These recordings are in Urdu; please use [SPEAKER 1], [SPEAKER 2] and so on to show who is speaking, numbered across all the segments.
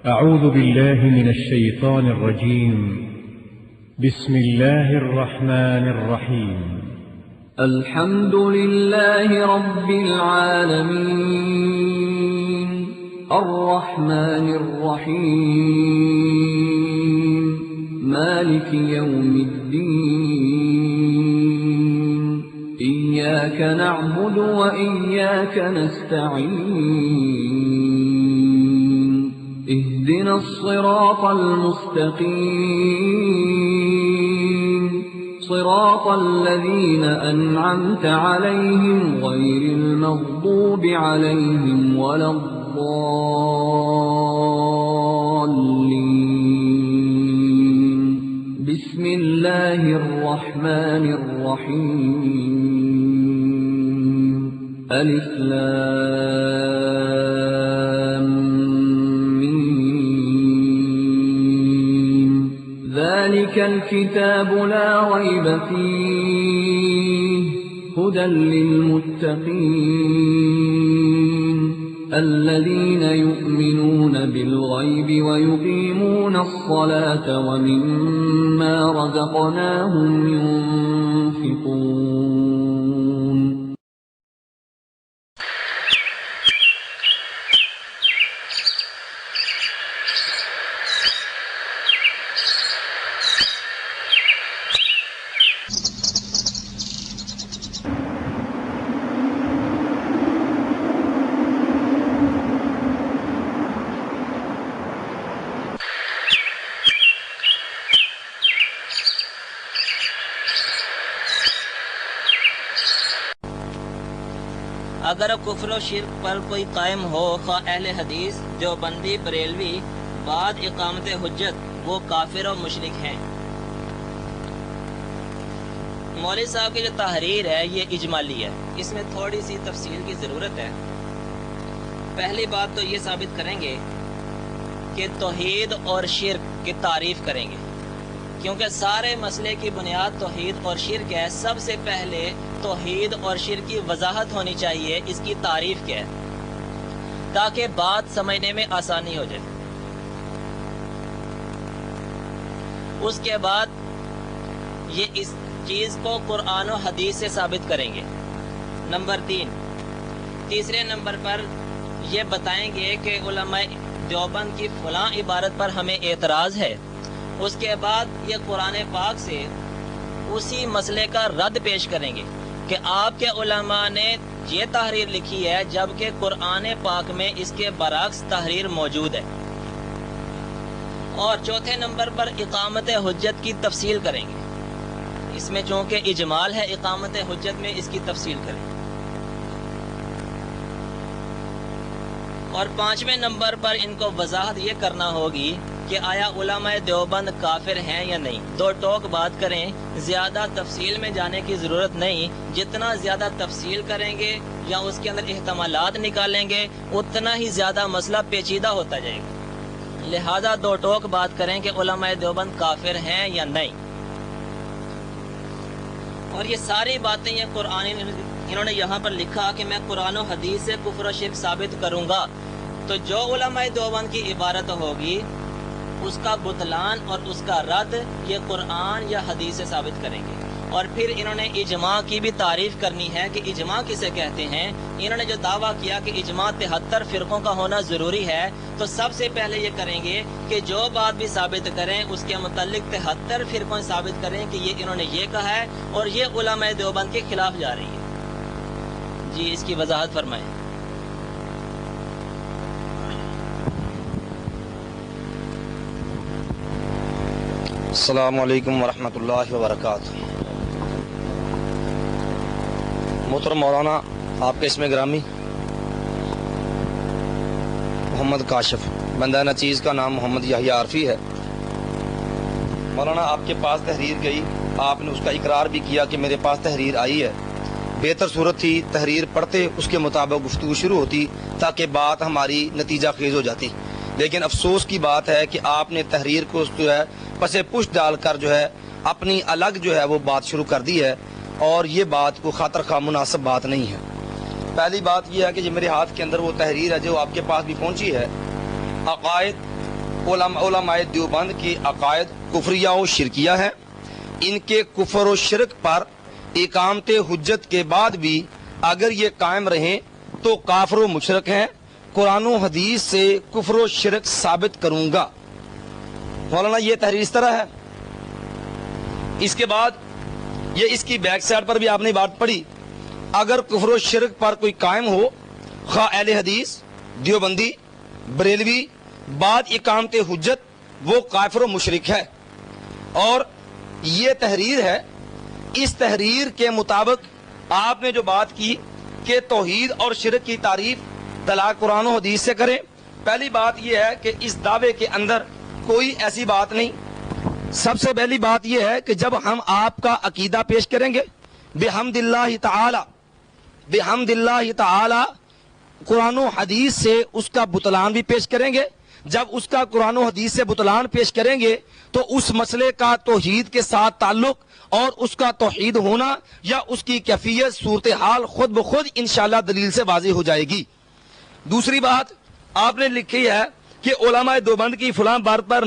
[SPEAKER 1] أعوذ بالله من الشيطان الرجيم. بسم الله الرحمن الرحيم.
[SPEAKER 2] الحمد لله رب العالمين الرحمن الرحيم مالك يوم الدين إياك نعبد وإياك نستعين اهدنا الصراط المستقيم صراط الذين أنعمت عليهم غير المغضوب عليهم ولا الضالين. بسم الله الرحمن الرحيم. ألف لام ميم. ذلك الكتاب لا ريب فيه هدى للمتقين الذين يؤمنون بالغيب ويقيمون الصلاة ومما رزقناهم ينفقون.
[SPEAKER 3] اگر کفر و شرک پر کوئی قائم ہو، خواہ اہل حدیث، دیوبندی، بریلوی، بعد اقامت حجت، وہ کافر و مشرک ہیں۔ مولوی صاحب کی جو تحریر ہے یہ اجمالی ہے، اس میں تھوڑی سی تفصیل کی ضرورت ہے۔ پہلی بات تو یہ ثابت کریں گے کہ توحید اور شرک کی تعریف کریں گے، کیونکہ سارے مسئلے کی بنیاد توحید اور شرک ہے۔ سب سے پہلے توحید اور شرک کی وضاحت ہونی چاہیے، اس کی تعریف کیا ہے، تاکہ بات سمجھنے میں آسانی ہو جائے۔ اس کے بعد یہ اس چیز کو قرآن و حدیث سے ثابت کریں گے۔ نمبر 3، تیسرے نمبر پر یہ بتائیں گے کہ علماء دیوبند کی فلاں عبارت پر ہمیں اعتراض ہے۔ اس کے بعد یہ قرآن پاک سے اسی مسئلے کا رد پیش کریں گے کہ آپ کے علماء نے یہ تحریر لکھی ہے جبکہ قرآن پاک میں اس کے برعکس تحریر موجود ہے۔ اور چوتھے نمبر پر اقامت حجت کی تفصیل کریں گے، اس میں چونکہ اجمال ہے اقامت حجت میں اس کی تفصیل کریں گے۔ اور پانچویں نمبر پر ان کو وضاحت یہ کرنا ہوگی کہ آیا علماء دیوبند کافر ہیں یا نہیں۔ دو ٹوک بات کریں، زیادہ تفصیل میں جانے کی ضرورت نہیں۔ جتنا زیادہ تفصیل کریں گے یا اس کے اندر احتمالات نکالیں گے اتنا ہی زیادہ مسئلہ پیچیدہ ہوتا جائے گا۔ لہذا دو ٹوک بات کریں کہ علماء دیوبند کافر ہیں یا نہیں۔ اور یہ ساری باتیں یہ قرآن انہوں نے یہاں پر لکھا کہ میں قرآن و حدیث سے کفر و شرک ثابت کروں گا، تو جو علماء دیوبند کی عبارت ہوگی اس کا بطلان اور اس کا رد یہ قرآن یا حدیث سے ثابت کریں گے۔ اور پھر انہوں نے اجماع کی بھی تعریف کرنی ہے کہ اجماع کسے کہتے ہیں۔ انہوں نے جو دعویٰ کیا کہ اجماع 73 فرقوں کا ہونا ضروری ہے، تو سب سے پہلے یہ کریں گے کہ جو بات بھی ثابت کریں اس کے متعلق 73 فرقوں ثابت کریں کہ یہ انہوں نے یہ کہا ہے اور یہ علماء دیوبند کے خلاف جا رہی ہے۔ جی اس کی وضاحت فرمائیں۔
[SPEAKER 4] السلام علیکم ورحمۃ اللہ وبرکاتہ۔ محترم مولانا، آپ کے اسم گرامی؟ محمد کاشف، بندہ نچیز کا نام محمد یحییٰ عارفی ہے۔ مولانا آپ کے پاس تحریر گئی، آپ نے اس کا اقرار بھی کیا کہ میرے پاس تحریر آئی ہے۔ بہتر صورت تھی تحریر پڑھتے اس کے مطابق گفتگو شروع ہوتی تاکہ بات ہماری نتیجہ خیز ہو جاتی، لیکن افسوس کی بات ہے کہ آپ نے تحریر کو جو ہے پسے پش ڈال کر جو ہے اپنی الگ جو ہے وہ بات شروع کر دی ہے، اور یہ بات کو خاطر خواہ مناسب بات نہیں ہے۔ پہلی بات یہ ہے کہ جو میرے ہاتھ کے اندر وہ تحریر ہے جو آپ کے پاس بھی پہنچی ہے، عقائد علماء دیوبند کی عقائد کفریہ و شرکیہ ہے. ان کے کفر و شرک پر اقامت حجت کے بعد بھی اگر یہ قائم رہیں تو کافر و مشرک ہیں. قرآن و حدیث سے کفر و شرک ثابت کروں گا. مولانا یہ تحریر اس طرح ہے. اس کے بعد یہ اس کی بیک سائڈ پر بھی آپ نے بات پڑھی. اگر کفر و شرک پر کوئی قائم ہو، خواہ اہل حدیث، دیوبندی، بریلوی، بعد اقامت حجت، وہ کافر و مشرک ہے. اور یہ تحریر ہے. اس تحریر کے مطابق آپ نے جو بات کی کہ توحید اور شرک کی تعریف دلائل قرآن و حدیث سے کریں. پہلی بات یہ ہے کہ اس دعوے کے اندر کوئی ایسی بات نہیں. سب سے پہلی بات یہ ہے کہ جب ہم آپ کا عقیدہ پیش کریں گے بحمد اللہ تعالی قرآن و حدیث سے اس کا بطلان بھی پیش کریں گے. جب اس کا قرآن و حدیث سے بطلان پیش کریں گے تو اس مسئلے کا توحید کے ساتھ تعلق اور اس کا توحید ہونا یا اس کی کیفیت صورتحال خود بخود انشاءاللہ دلیل سے واضح ہو جائے گی. دوسری بات آپ نے لکھی ہے کہ علماء دیوبند کی فلاں بات پر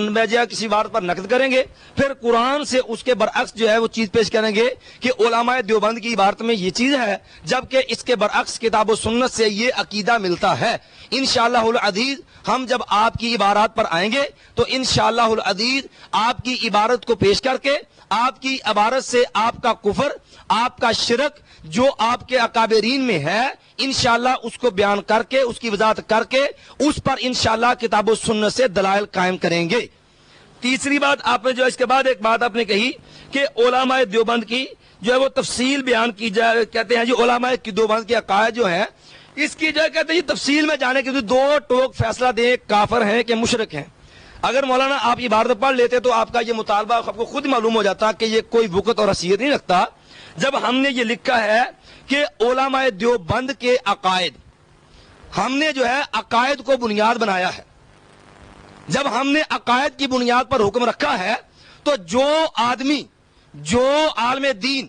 [SPEAKER 4] کسی بات پر نقد کریں گے، پھر قرآن سے اس کے برعکس جو ہے وہ چیز پیش کریں گے کہ علماء دیوبند کی عبارت میں یہ چیز ہے، جبکہ اس کے برعکس کتاب و سنت سے یہ عقیدہ ملتا ہے. انشاءاللہ العزیز ہم جب آپ کی عبارات پر آئیں گے تو انشاءاللہ العزیز آپ کی عبارت کو پیش کر کے آپ کی عبارت سے آپ کا کفر، آپ کا شرک جو آپ کے اکابرین میں ہے انشاءاللہ اس کو بیان کر کے اس کی وضاحت کر کے اس پر انشاءاللہ کتاب و سنت سے دلائل قائم کریں گے. تیسری بات آپ نے جو اس کے بعد ایک بات آپ نے کہی کہ علماء دیوبند کی جو ہے وہ تفصیل بیان کی جائے. کہتے ہیں جی علماء دیوبند کے عقائد جو ہیں اس کی جو کہتے ہیں تفصیل میں جانے کے لیے دو ٹوک فیصلہ دیں کافر ہیں کہ مشرک ہیں. اگر مولانا آپ عبارت پڑھ لیتے تو آپ کا یہ مطالبہ آپ کو خود معلوم ہو جاتا کہ یہ کوئی وقت اور حیثیت نہیں رکھتا. جب ہم نے یہ لکھا ہے کہ علماء دیوبند کے عقائد، ہم نے جو ہے عقائد کو بنیاد بنایا ہے. جب ہم نے عقائد کی بنیاد پر حکم رکھا ہے تو جو آدمی، جو عالم دین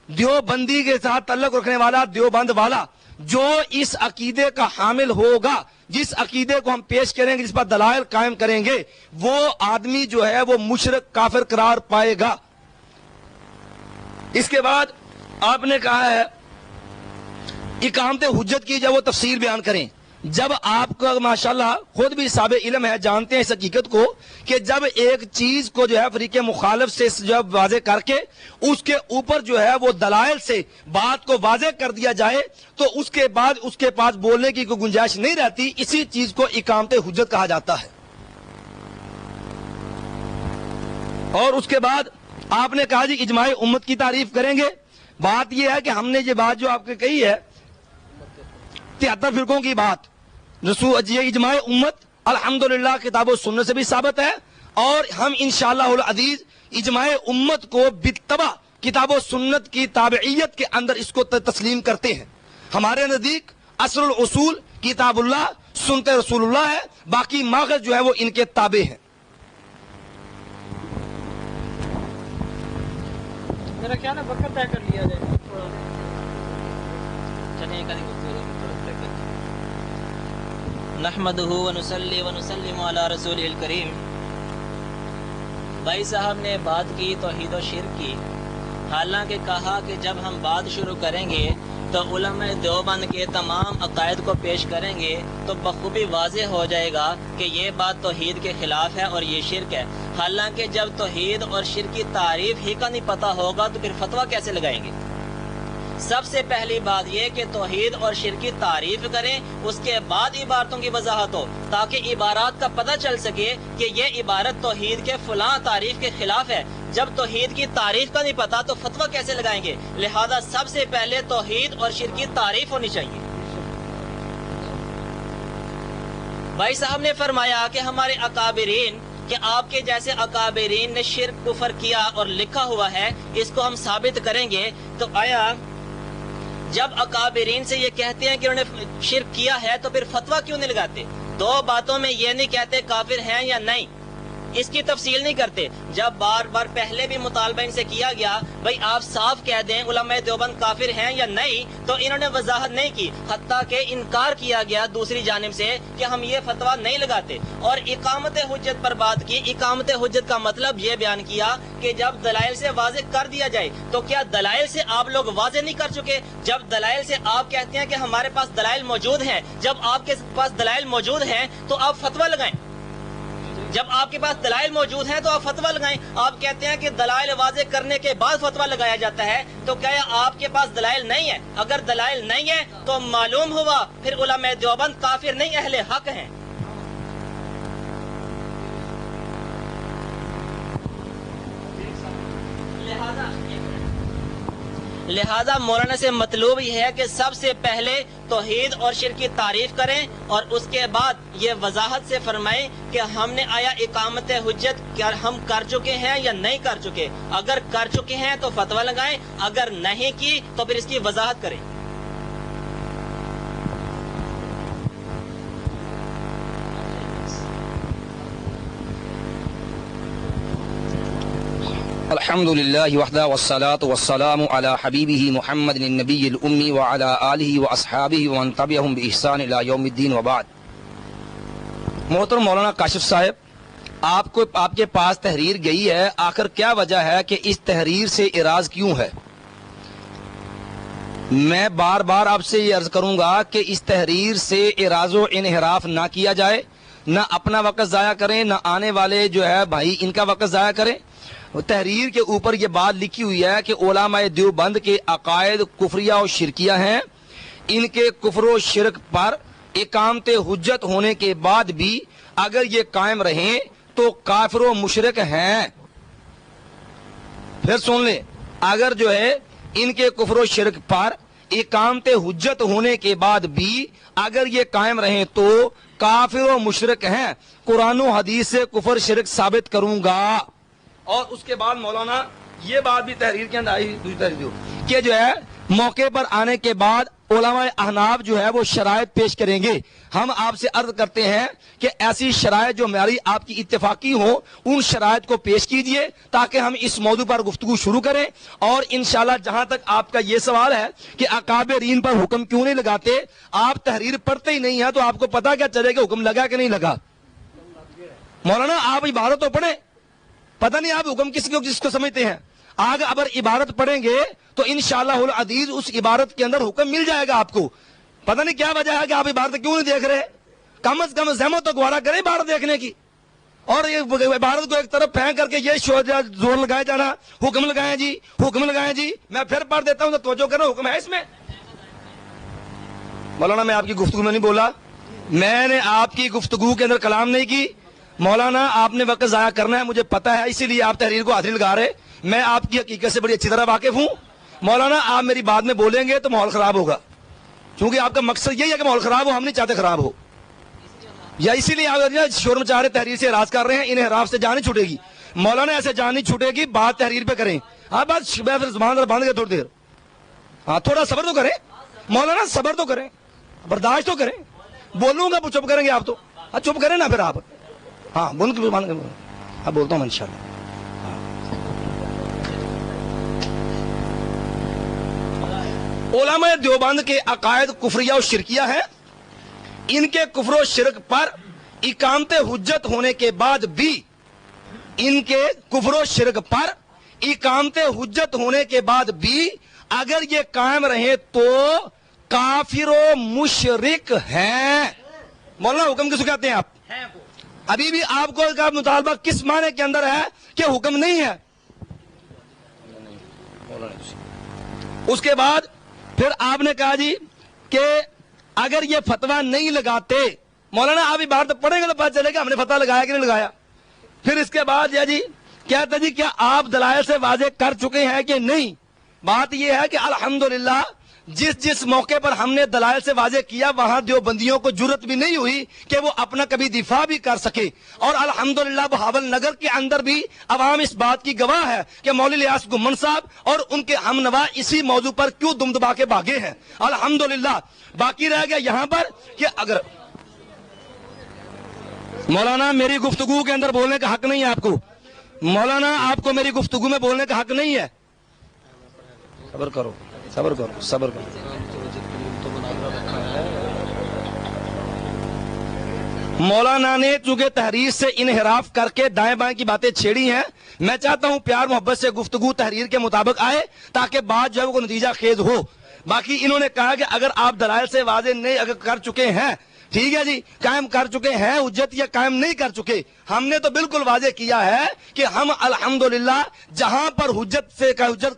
[SPEAKER 4] دیوبندی کے ساتھ تعلق رکھنے والا، دیوبند والا، جو اس عقیدے کا حامل ہوگا، جس عقیدے کو ہم پیش کریں گے، جس پر دلائل قائم کریں گے، وہ آدمی جو ہے وہ مشرک کافر قرار پائے گا. اس کے بعد آپ نے کہا ہے اقامت حجت کی جب وہ تفصیل بیان کریں. جب آپ کا ماشاءاللہ خود بھی صاحب علم ہے، جانتے ہیں اس حقیقت کو کہ جب ایک چیز کو جو ہے فریق مخالف سے جب واضح کر کے اس کے اوپر جو ہے وہ دلائل سے بات کو واضح کر دیا جائے تو اس کے بعد اس کے پاس بولنے کی کوئی گنجائش نہیں رہتی. اسی چیز کو اقامت حجت کہا جاتا ہے. اور اس کے بعد آپ نے کہا جی اجماع امت کی تعریف کریں گے. بات یہ ہے کہ ہم نے یہ بات جو آپ نے کہی ہے 73 فرقوں کی بات، یہ اجماع امت الحمدللہ کتاب و سنت سے بھی ثابت ہے، اور ہم انشاءاللہ العزیز اجماع امت کو بتبع کتاب و سنت کی تابعیت کے اندر اس کو تسلیم کرتے ہیں. ہمارے نزدیک اصل الاصول کتاب اللہ سنت رسول اللہ ہے، باقی ماخذ جو ہے وہ ان کے تابع ہیں.
[SPEAKER 3] میرا خیال ہے وقت طے کر لیا جائے. نحمدہ ونصلی ونسلم علی رسولہ الکریم. بھائی صاحب نے بات کی توحید و شرک کی، حالانکہ کہا کہ جب ہم بات شروع کریں گے تو علماء دیوبند کے تمام عقائد کو پیش کریں گے تو بخوبی واضح ہو جائے گا کہ یہ بات توحید کے خلاف ہے اور یہ شرک ہے. حالانکہ جب توحید اور شرک کی تعریف ہی کا نہیں پتہ ہوگا تو پھر فتویٰ کیسے لگائیں گے؟ سب سے پہلی بات یہ کہ توحید اور شرک کی تعریف کریں، اس کے بعد عبارتوں کی وضاحت ہو تاکہ عبارات کا پتہ چل سکے کہ یہ عبارت توحید کے فلاں تعریف کے خلاف ہے. جب توحید کی تعریف کا نہیں پتا تو فتویٰ کیسے لگائیں گے؟ لہذا سب سے پہلے توحید اور شرک کی تعریف ہونی چاہیے. بھائی صاحب نے فرمایا کہ ہمارے اکابرین، کہ آپ کے جیسے اکابرین نے شرک کفر کیا اور لکھا ہوا ہے، اس کو ہم ثابت کریں گے. تو آیا جب اکابرین سے یہ کہتے ہیں کہ انہوں نے شرک کیا ہے تو پھر فتویٰ کیوں نہیں لگاتے؟ دو باتوں میں یہ نہیں کہتے کافر ہیں یا نہیں. اس کی تفصیل نہیں کرتے. جب بار بار پہلے بھی مطالبہ ان سے کیا گیا بھائی آپ صاف کہہ دیں علماء دیوبند کافر ہیں یا نہیں, تو انہوں نے وضاحت نہیں کی, حتیٰ کہ انکار کیا گیا دوسری جانب سے کہ ہم یہ فتویٰ نہیں لگاتے. اور اقامت حجت پر بات کی. اقامت حجت کا مطلب یہ بیان کیا کہ جب دلائل سے واضح کر دیا جائے, تو کیا دلائل سے آپ لوگ واضح نہیں کر چکے؟ جب دلائل سے آپ کہتے ہیں کہ ہمارے پاس دلائل موجود ہیں, جب آپ کے پاس دلائل موجود ہیں تو آپ فتویٰ لگائیں. جب آپ کے پاس دلائل موجود ہیں تو آپ فتویٰ لگائیں. آپ کہتے ہیں کہ دلائل واضح کرنے کے بعد فتویٰ لگایا جاتا ہے, تو کیا آپ کے پاس دلائل نہیں ہے؟ اگر دلائل نہیں ہے تو معلوم ہوا پھر علماء دیوبند کافر نہیں اہل حق ہیں. لہذا مولانا سے مطلوب یہ ہے کہ سب سے پہلے توحید اور شرک کی تعریف کریں, اور اس کے بعد یہ وضاحت سے فرمائیں کہ ہم نے آیا اقامت حجت کیا ہم کر چکے ہیں یا نہیں کر چکے. اگر کر چکے ہیں تو فتویٰ لگائیں, اگر نہیں کی تو پھر اس کی وضاحت کریں.
[SPEAKER 4] الحمد للہ وحدہ والصلاة والسلام علی حبیبہ محمد النبی الامی وعلی آلہ واصحابہ ومن تبعہم بإحسان الی یوم الدین وبعد. محترم مولانا کاشف صاحب, آپ کے پاس تحریر گئی ہے, آخر کیا وجہ ہے کہ اس تحریر سے اعراض کیوں ہے؟ میں بار بار آپ سے یہ عرض کروں گا کہ اس تحریر سے اعراض و انحراف نہ کیا جائے, نہ اپنا وقت ضائع کریں, نہ آنے والے جو ہے بھائی ان کا وقت ضائع کریں. تحریر کے اوپر یہ بات لکھی ہوئی ہے کہ علماء دیوبند کے عقائد کفریہ و شرکیہ ہیں, ان کے کفر و شرک پر اقامت حجت ہونے کے بعد بھی اگر یہ قائم رہیں تو کافر و مشرک ہیں. پھر سن لیں, اگر جو ہے ان کے کفر و شرک پر اقامت حجت ہونے کے بعد بھی اگر یہ قائم رہیں تو کافر و مشرک ہیں. قرآن و حدیث سے کفر شرک ثابت کروں گا. اور اس کے بعد مولانا یہ بات بھی تحریر کے اندر آئی کہ جو ہے موقع پر آنے کے بعد علماء احناف جو ہے وہ شرائط پیش کریں گے. ہم آپ سے عرض کرتے ہیں کہ ایسی شرائط جو معیاری آپ کی اتفاقی ہو ان شرائط کو پیش کیجئے تاکہ ہم اس موضوع پر گفتگو شروع کریں. اور انشاءاللہ جہاں تک آپ کا یہ سوال ہے کہ اکابرین پر حکم کیوں نہیں لگاتے, آپ تحریر پڑھتے ہی نہیں ہیں تو آپ کو پتا کیا چلے کہ حکم لگا کہ نہیں لگا. مولانا آپ عبارت تو پڑھیں, پتہ نہیں آپ حکم کس کو سمجھتے ہیں. آگے اگر عبارت پڑھیں گے تو انشاءاللہ العزیز اس عبارت کے اندر حکم مل جائے گا آپ کو. پتہ نہیں کیا وجہ ہے کہ آپ عبارت کیوں نہیں دیکھ رہے. کم از کم زحمت تو گوارا کریں عبارت دیکھنے کی, اور یہ عبارت کو ایک طرف پھینک کر کے یہ زور لگائے جانا حکم لگائیں جی حکم لگائیں جی. میں پھر پڑھ دیتا ہوں تو توجہ کرنا, حکم ہے اس میں. مولانا میں آپ کی گفتگو میں نہیں بولا, میں نے آپ کی گفتگو کے اندر کلام نہیں کی. مولانا آپ نے وقت ضائع کرنا ہے مجھے پتا ہے, اسی لیے آپ تحریر کو ہاتھ نہیں لگا رہے. میں آپ کی حقیقت سے بڑی اچھی طرح واقف ہوں. مولانا آپ میری بات میں بولیں گے تو ماحول خراب ہوگا, کیونکہ آپ کا مقصد یہی ہے کہ ماحول خراب ہو, ہم نہیں چاہتے خراب ہو. یا اسی لیے آپ شور مچا رہے, تحریر سے اعراض کر رہے ہیں, ان اعراض سے جان نہیں چھوٹے گی. مولانا ایسے جان نہیں چھوٹے گی, بات تحریر پہ کریں. ہاں بات زبان بند گئے تھوڑی دیر, ہاں تھوڑا صبر تو کریں مولانا, صبر تو کریں, برداشت تو کریں. بولوں گا چپ کریں گے آپ تو, چپ کریں نا پھر آپ. ہاں اب بولتا ہوں انشاءاللہ. علماء دیوبند کے عقائد کفریہ و شرکیہ ہیں, ان کے کفر و شرک پر اقامت حجت ہونے کے بعد بھی ان کے کفر و شرک پر اقامت حجت ہونے کے بعد بھی اگر یہ قائم رہے تو کافر و مشرک ہیں. مولانا حکم کس کو کہتے ہیں آپ؟ ابھی بھی آپ کو کا مطالبہ کس معنی کے اندر ہے کہ حکم نہیں ہے. اس کے بعد پھر آپ نے کہا جی کہ اگر یہ فتویٰ نہیں لگاتے, مولانا آپ عبارت پڑھیں گے تو پتہ چلے گا ہم نے فتویٰ لگایا کہ نہیں لگایا. پھر اس کے بعد جی کہتا جی کیا آپ دلائل سے واضح کر چکے ہیں کہ نہیں. بات یہ ہے کہ الحمدللہ جس موقع پر ہم نے دلائل سے واضح کیا وہاں دیوبندیوں کو جرت بھی نہیں ہوئی کہ وہ اپنا کبھی دفاع بھی کر سکے. اور الحمدللہ بہاول نگر کے اندر بھی عوام اس بات کی گواہ ہے کہ مولوی الیاس گمن صاحب اور ان کے ہم نوا اسی موضوع پر کیوں دم دبا کے بھاگے ہیں. الحمدللہ باقی رہ گیا یہاں پر کہ اگر مولانا میری گفتگو کے اندر بولنے کا حق نہیں ہے آپ کو. مولانا آپ کو میری گفتگو میں بولنے کا حق نہیں ہے. صبر کرو صبر کرو صبر کرو. مولانا نے چونکہ تحریر سے انحراف کر کے دائیں بائیں کی باتیں چھیڑی ہیں. میں چاہتا ہوں پیار محبت سے گفتگو تحریر کے مطابق آئے تاکہ بات جو ہے وہ نتیجہ خیز ہو. باقی انہوں نے کہا کہ اگر آپ دلائل سے واضح نہیں اگر کر چکے ہیں, ٹھیک ہے جی, قائم کر چکے ہیں حجت یا قائم نہیں کر چکے. ہم نے تو بالکل واضح کیا ہے کہ ہم الحمدللہ جہاں پر حجت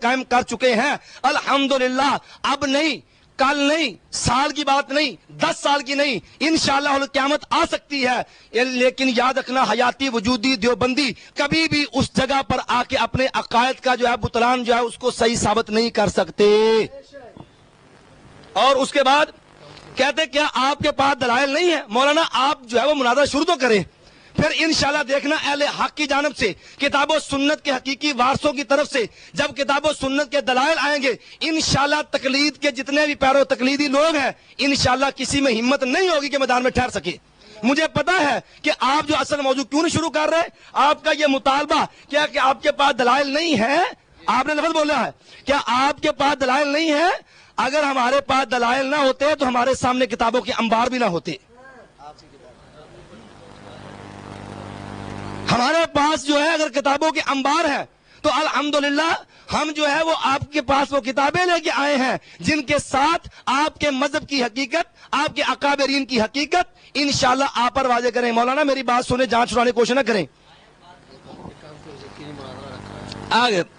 [SPEAKER 4] قائم کر چکے ہیں, الحمدللہ اب نہیں, کل نہیں, سال کی بات نہیں, 10 سال کی نہیں, انشاءاللہ قیامت آ سکتی ہے. لیکن یاد رکھنا حیاتی وجودی دیوبندی کبھی بھی اس جگہ پر آ کے اپنے عقائد کا جو ہے بطلان جو ہے اس کو صحیح ثابت نہیں کر سکتے. اور اس کے بعد کہتے کیا آپ کے پاس دلائل نہیں ہے؟ مولانا آپ جو ہے وہ مناظرہ شروع تو کریں, پھر انشاءاللہ دیکھنا اہل حق کی جانب سے کتاب و سنت کے حقیقی وارثوں کی طرف سے جب کتاب و سنت کے دلائل آئیں گے, انشاءاللہ تقلید کے جتنے بھی پیرو تقلیدی لوگ ہیں انشاءاللہ کسی میں ہمت نہیں ہوگی کہ میدان میں ٹھہر سکے. مجھے پتا ہے کہ آپ جو اصل موضوع کیوں نہیں شروع کر رہے, آپ کا یہ مطالبہ کیا کہ آپ کے پاس دلائل نہیں ہے, آپ نے لفظ بولا ہے کیا آپ کے پاس دلائل نہیں ہے. اگر ہمارے پاس دلائل نہ ہوتے تو ہمارے سامنے کتابوں کے انبار بھی نہ ہوتے. ہمارے پاس جو ہے اگر کتابوں کے انبار ہیں تو الحمدللہ ہم جو ہے وہ آپ کے پاس وہ کتابیں لے کے آئے ہیں جن کے ساتھ آپ کے مذہب کی حقیقت, آپ کے اکابرین کی حقیقت انشاءاللہ آپ پر واضح کریں. مولانا میری بات سنے, جان چھڑانے کی کوشش نہ کریں.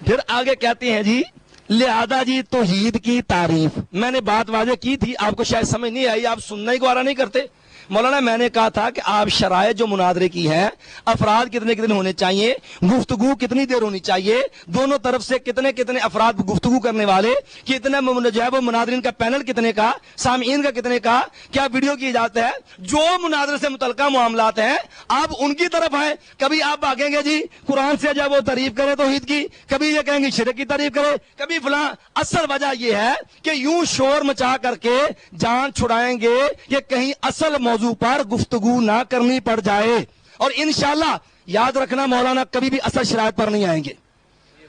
[SPEAKER 4] پھر آگے کہتے ہیں جی لہذا جی توحید کی تعریف. میں نے بات واضح کی تھی, آپ کو شاید سمجھ نہیں آئی, آپ سننا ہی گوارا نہیں کرتے. مولانا میں نے کہا تھا کہ آپ شرائط جو مناظرے کی ہیں, افراد کتنے کتنے ہونے چاہیے, گفتگو کتنی دیر ہونی چاہیے, دونوں طرف سے کتنے کتنے افراد گفتگو کرنے والے, کتنے جو ہے وہ مناظرین کا پینل کتنے کا, سامعین کا کتنے کا, کیا ویڈیو کی اجازت ہے, جو مناظرے سے متعلقہ معاملات ہیں آپ ان کی طرف ہیں. کبھی آپ بھاگیں گے جی قرآن سے جب وہ تعریف کرے توحید کی, کبھی یہ کہیں گے شرک کی تعریف کرے, کبھی فلاں. اصل وجہ یہ ہے کہ یوں شور مچا کر کے جان چھڑائیں گے کہ کہیں اصل موضوع پر گفتگو نہ کرنی پڑ جائے. اور انشاءاللہ یاد رکھنا مولانا کبھی بھی اصل شرائط پر نہیں آئیں گے.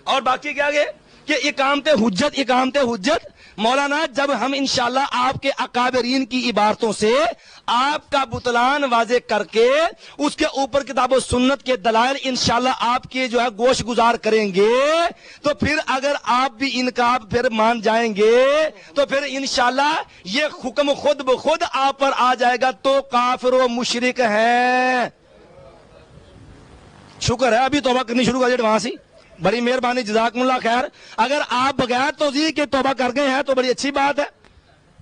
[SPEAKER 4] اور باقی کیا گئے کہ اقامت حجت مولانا جب ہم انشاءاللہ آپ کے اکابرین کی عبارتوں سے آپ کا بطلان واضح کر کے اس کے اوپر کتاب و سنت کے دلائل انشاءاللہ آپ کے جو ہے گوش گزار کریں گے, تو پھر اگر آپ بھی ان کا پھر مان جائیں گے تو پھر انشاءاللہ یہ حکم خود بخود آپ پر آ جائے گا تو کافر و مشرک ہیں. شکر ہے ابھی توبہ کرنی شروع کر دیا ایڈوانس ہی, بڑی مہربانی, جزاکم اللہ خیر. اگر آپ بغیر توضیح کے توبہ کر گئے ہیں تو بڑی اچھی بات ہے.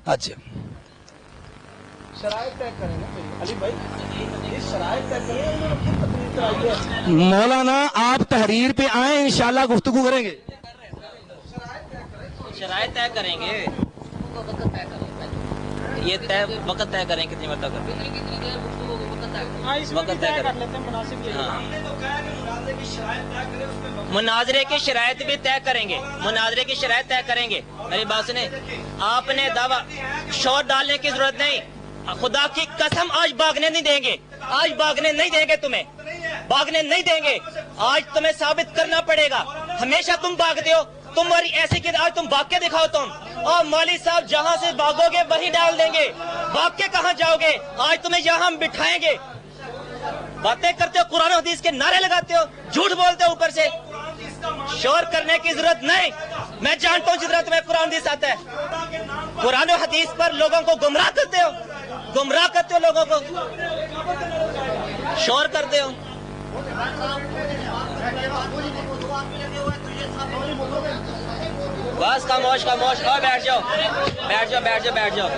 [SPEAKER 4] اچھا مولانا آپ تحریر پہ آئیں, انشاءاللہ گفتگو کریں گے.
[SPEAKER 3] شرائط طے کریں گے, یہ وقت طے کریں کتنی مرتبہ وقت طے کر لیتے ہیں مناظرے کی شرائط بھی طے کریں گے, مناظرے کی شرائط طے کریں گے. میری بات سنیں, آپ نے دعویٰ شور ڈالنے کی ضرورت نہیں. خدا کی قسم آج بھاگنے نہیں دیں گے, آج بھاگنے نہیں دیں گے, تمہیں بھاگنے نہیں دیں گے. آج تمہیں ثابت کرنا پڑے گا. ہمیشہ تم بھاگتے ہو, تمہاری ایسے کہ آج تم بھاگ کے دکھاؤ. تم اور مولوی صاحب جہاں سے بھاگو گے وہیں ڈال دیں گے. بھاگ کے کہاں جاؤ گے؟ آج تمہیں یہاں ہم بٹھائیں گے. باتیں کرتے ہو, قرآن و حدیث کے نعرے لگاتے ہو, جھوٹ بولتے ہو اوپر سے. شور کرنے کی ضرورت نہیں. میں جانتا ہوں جس طرح تمہیں قرآن حدیث آتا ہے. قرآن و حدیث پر لوگوں کو گمراہ کرتے ہو, گمراہ کرتے ہو لوگوں کو, شور کرتے ہو. بس خاموش خاموش, اور بیٹھ جاؤ بیٹھ جاؤ بیٹھ جاؤ بیٹھ جاؤ.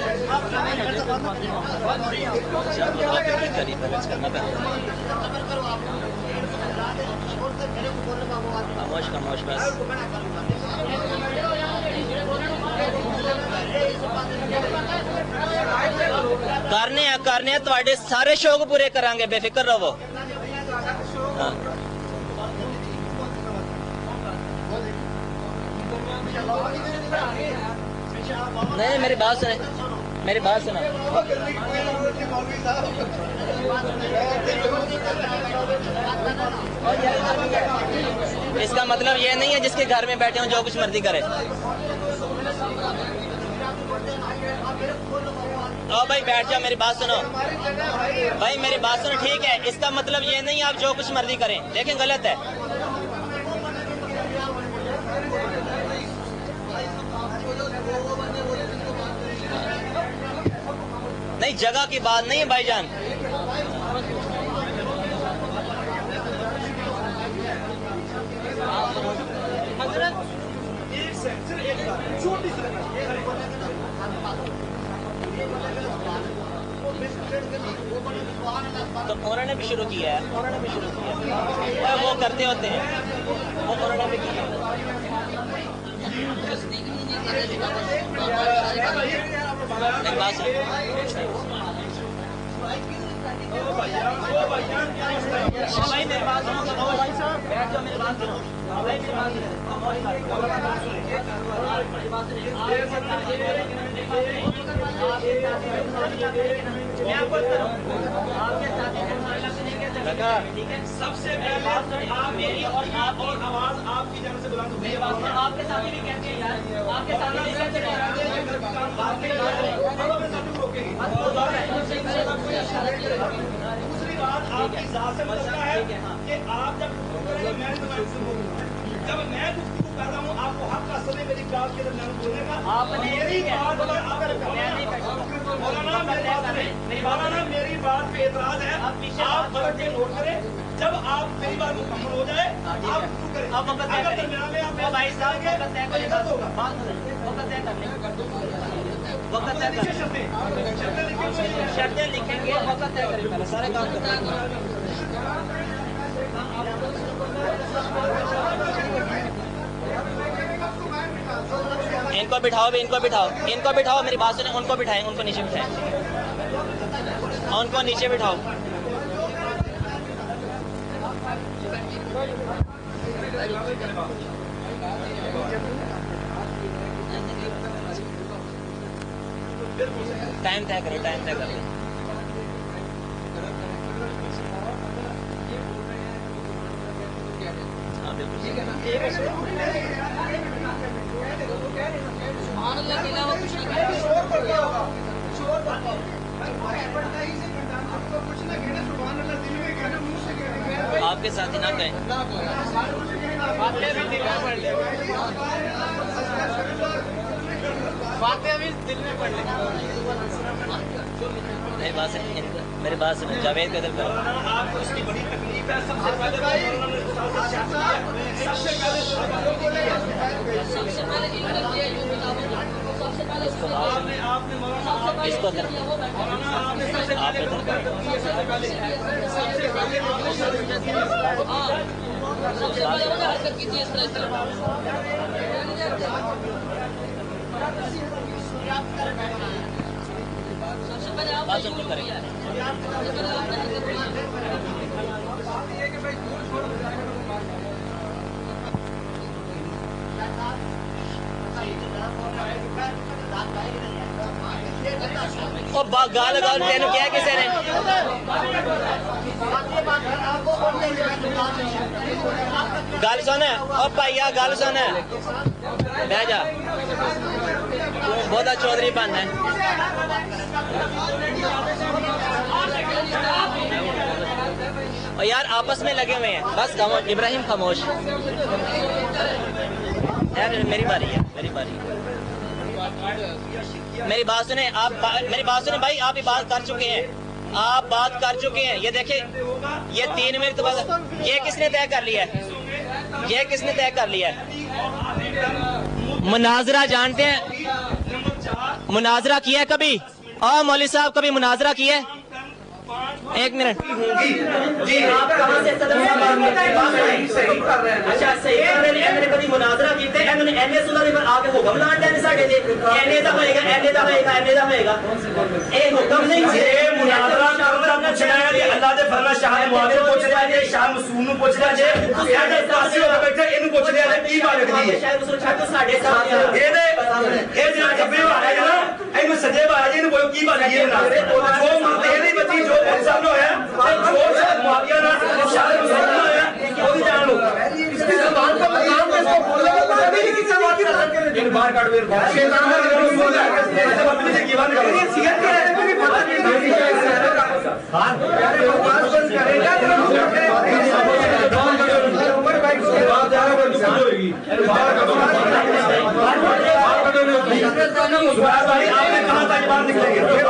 [SPEAKER 3] خاموش خاموش بس. کرنے ہیں تواڈے سارے شوق پورے کریں گے, بے فکر رہو. نہیں میری بات سنیں, میری بات سنا. اس کا مطلب یہ نہیں ہے جس کے گھر میں بیٹھے ہوں جو کچھ مرضی کرے. او بھائی بیٹھ جاؤ, میری بات سنو بھائی, میری بات سنو ٹھیک ہے. اس کا مطلب یہ نہیں آپ جو کچھ مرضی کریں, لیکن غلط ہے. نہیں, جگہ کی بات نہیں ہے بھائی جان. تو انہوں نے بھی شروع کیا ہے, وہ کرتے ہوتے ہیں, وہ انہوں نے بھی کیا. بھائی میری بات سنو, بیٹھ جاؤ, میری بات سنو. سب سے پہلے آپ میری اور آپ اور آواز آپ کی جانب سے بلا دو. میری بات سنو, آپ کے ساتھ بھی کہتے ہیں یار, آپ کے ساتھ بھی کہتے ہیں. دوسری بات آپ کی ذات سے مسئلہ ہے کہ آپ جب جب میں گفتگو کر رہا ہوں آپ کو حق کا سمے میری بات کے درمیان بولنے کا. آپ میری مولانا میری بات پہ اعتراض ہے, آپ غلط کے نوٹ کریں. جب آپ میری بات مکمل ہو جائے آپ شروع کریں. اگر درمیان میں آپ بھائی صاحب شرطیں لکھیں گے, وقت طے کریں, پہلے سارے کام کریں. ان کو بٹھاؤ بھی, ان کو بٹھاؤ, ان کو بٹھاؤ, میری بات سنیں, ان کو بٹھائیں, ان کو نیچے بٹھائیں, ان کو نیچے بٹھاؤ. ٹائم طے کرو, ٹائم طے کرو. ہاں بالکل. آپ کے ساتھ ہی نہ کہیں. میری بات سنیں, جاوید قدر کرو. آپ کو اس کی بڑی تکلیف ہے. سب سے بات ان کو کریں. گال گال تین کیا کسی نے گل سن, اور بھائی گل سن, بہ جا, بہت چودھری بن ہے. اور یار آپس میں لگے ہوئے ہیں, بس خاموش ابراہیم, خاموش. یار میری باری ہے, میری باری. میری بات سنیں, آپ میری بات سنیں بھائی, آپ یہ بات کر چکے ہیں, آپ بات کر چکے ہیں. یہ دیکھیں, یہ 3 منٹ بعد یہ کس نے طے کر لیا ہے, یہ کس نے طے کر لیا ہے؟ مناظرہ جانتے ہیں, مناظرہ کیا ہے کبھی؟ اور مولوی صاحب کبھی مناظرہ کیا ہے؟ ایک منٹ. جی آپ کہاں سے صدر صاحب اچھا صحیح کر رہے ہیں. کبھی مناظرہ کیتے انہوں نے اینے سنا دے آ کے حکم لان دے ساڈے تے اینے دا ہوئے گا, اینے دا ہوئے گا, اینے دا ہوئے گا. اے حکم نہیں جے مناظرہ کرنا پوچھنا ہے کہ اللہ دے فرمان شاہ معاذ کو پوچھ رہا ہے, شاہ مسعود نو پوچھ رہا ہے, ساڈے پاسے ہو بیٹھے اینو پوچھ رہا ہے کی بات لگدی ہے. شاہ مسعود چھڈ ساڈے سامنے اے دے اے جڑا کبھی والا ہے نا اینو سجے والا جی نو
[SPEAKER 5] کی بات یہ بنا جو تیری بچی جو انسان ہے جو معاویہ نہ شاہ مسلمان ہے وہ بھی جان لو اس کی زبان کا مقام میں اس کو بولنے کا مطلب نہیں کہ کسی بات کی بات کریں ان باہر کاٹ ویر شیطان کا جو بول رہا ہے ایسے بدتمیزی سے کی بات کریں یہ سیاست کے رہنے کو بھی پتہ نہیں ہاں پیارے بات کرے گا عمر بھائی اس کے بعد جا رہا ہے ہوگی باہر کا آپ نے کہا تھا یہ بات نکلے گی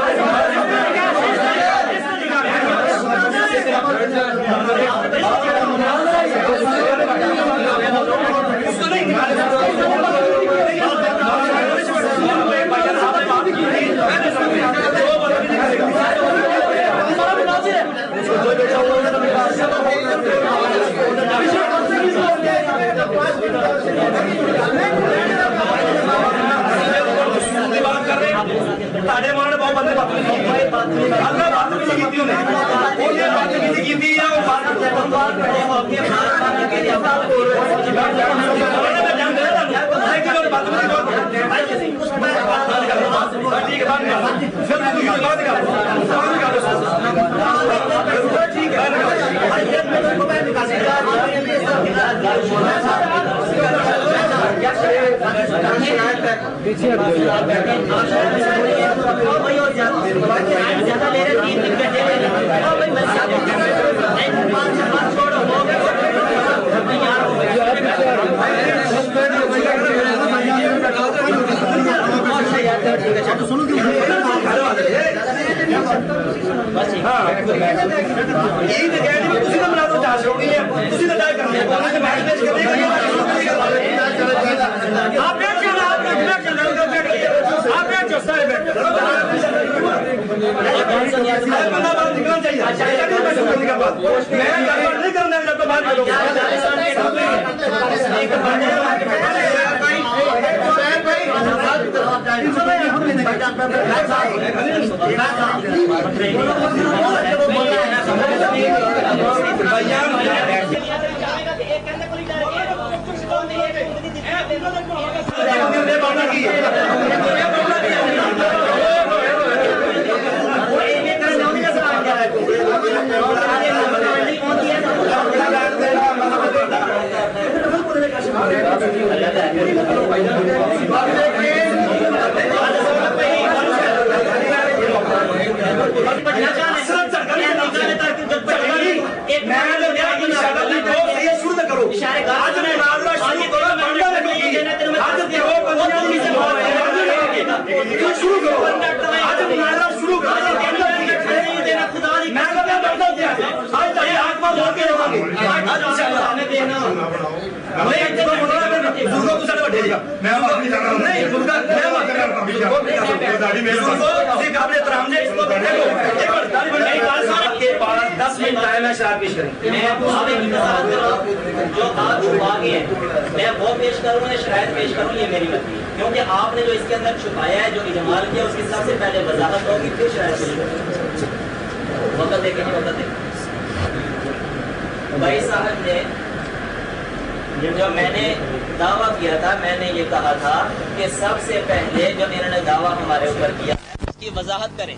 [SPEAKER 3] کیونکہ آپ نے جو اس کے اندر چھپایا ہے جو اجمال کیا اس کی سب سے پہلے وضاحت ہوگی پھر شاید وقت دیکھیں بھائی صاحب نے جو میں نے دعویٰ کیا تھا میں نے یہ کہا تھا کہ سب سے پہلے جو انہوں نے دعویٰ ہمارے اوپر کیا اس کی وضاحت کریں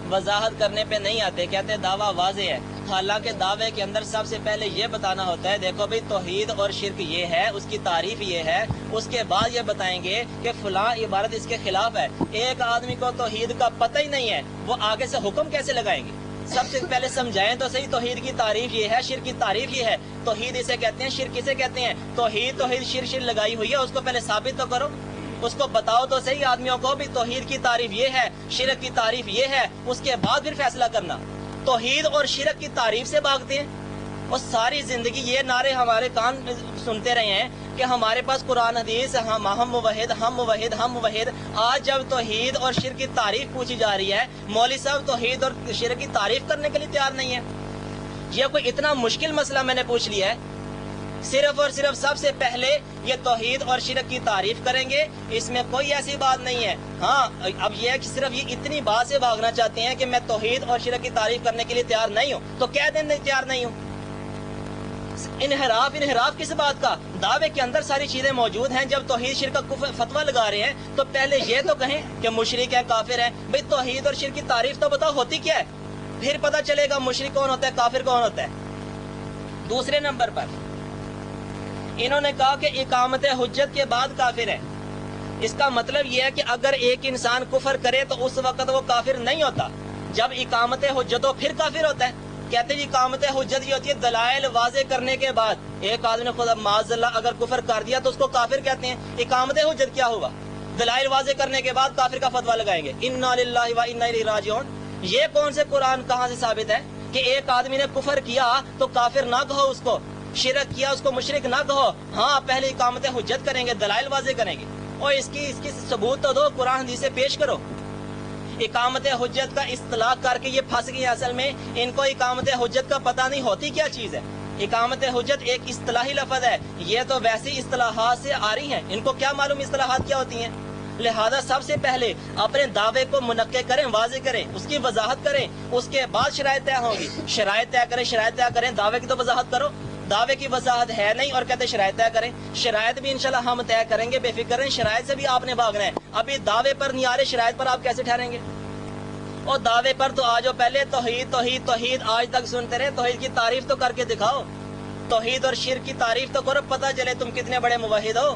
[SPEAKER 3] وضاحت کرنے پہ نہیں آتے کہتے دعویٰ واضح ہے حالانکہ دعوے کے اندر سب سے پہلے یہ بتانا ہوتا ہے دیکھو بھئی توحید اور شرک یہ ہے اس کی تعریف یہ ہے اس کے بعد یہ بتائیں گے کہ فلاں عبارت اس کے خلاف ہے ایک آدمی کو توحید کا پتہ ہی نہیں ہے وہ آگے سے حکم کیسے لگائیں گے سب سے پہلے سمجھائیں تو صحیح توحید کی تعریف یہ ہے شرک کی تعریف یہ ہے توحید اسے کہتے ہیں شرک اسے کہتے ہیں توحید شرک لگائی ہوئی ہے اس کو پہلے ثابت تو کرو اس کو بتاؤ تو صحیح آدمیوں کو بھی توحید کی تعریف یہ ہے شرک کی تعریف یہ ہے اس کے بعد پھر فیصلہ کرنا توحید اور شرک کی تعریف سے بھاگتے ہیں اور ساری زندگی یہ نعرے ہمارے کان سنتے رہے ہیں کہ ہمارے پاس قرآن حدیث ہم موحد ہم موحد ہم موحد آج جب توحید اور شرک کی تعریف پوچھی جا رہی ہے مولوی صاحب توحید اور شرک کی تعریف کرنے کے لیے تیار نہیں ہے یہ کوئی اتنا مشکل مسئلہ میں نے پوچھ لیا ہے صرف اور صرف سب سے پہلے یہ توحید اور شرک کی تعریف کریں گے اس میں کوئی ایسی بات نہیں ہے ہاں اب یہ ہے کہ صرف یہ اتنی بات سے بھاگنا چاہتے ہیں کہ میں توحید اور شرک کی تعریف کرنے کے لیے تیار نہیں ہوں تو کہہ دیں تیار نہیں ہوں انحراف کس بات کا؟ دعوے کے اندر ساری چیزیں موجود ہیں. جب توحید شرک کا فتویٰ لگا رہے ہیں تو پہلے یہ تو کہیں کہ مشرک ہے، کافر ہے. بھئی توحید اور شرک کی تعریف تو بتاؤ ہوتی کیا ہے، پھر پتہ چلے گا مشرک کون ہوتا ہے، کافر کون ہوتا ہے. دوسرے نمبر پر انہوں نے کہا کہ اقامت حجت کے بعد کافر ہے. اس کا مطلب یہ ہے کہ اگر ایک انسان کفر کرے تو اس وقت وہ کافر نہیں ہوتا، جب اقامت حجت ہو پھر کافر ہوتا ہے. کہتے ہیں اقامت حجت یہ ہوتی ہے دلائل واضح کرنے کے بعد. ایک آدمی نے خدا معاذ اللہ اگر کفر کر دیا تو اس کو کافر کہتے ہیں. اقامت حجت کیا ہوا؟ دلائل واضح کرنے کے بعد کافر کا فتویٰ لگائیں گے. انا للہ و انا الیہ راجعون. یہ کون سے قرآن کہاں سے ثابت ہے کہ ایک آدمی نے کفر کیا تو کافر نہ کہو اس کو، شرک کیا اس کو مشرک نہ کہو؟ ہاں پہلے اقامت حجت کریں گے، دلائل واضح کریں گے. اور اس کی ثبوت تو دو، قرآن حدیث سے پیش کرو. اقامت حجت کا اصطلاح کر کے یہ پھنس گئی. اصل میں ان کو اقامت حجت کا پتہ نہیں ہوتی کیا چیز ہے. اقامت حجت ایک اصطلاحی لفظ ہے، یہ تو ویسی اصطلاحات سے آ رہی ہیں، ان کو کیا معلوم اصطلاحات کیا ہوتی ہیں. لہذا سب سے پہلے اپنے دعوے کو منقع کریں، واضح کریں، اس کی وضاحت کریں، اس کے بعد شرائط طے ہوں گی. شرائط طے کریں، دعوے کی تو وضاحت کرو. دعوے کی وضاحت ہے نہیں اور کہتے شرائط طے کریں. شرائط بھی انشاءاللہ ہم طے کریں گے، بے فکر رہیں. شرائط سے بھی آپ نے بھاگنا ہے. ابھی دعوے پر نہیں آ رہے، شرائط پر آپ کیسے ٹھہریں گے؟ اور دعوے پر تو آجو، پہلے توحید توحید توحید آج تک سنتے رہے. توحید کی تعریف تو کر کے دکھاؤ، توحید اور شرک کی تعریف تو کرو، پتہ چلے تم کتنے بڑے موحد ہو.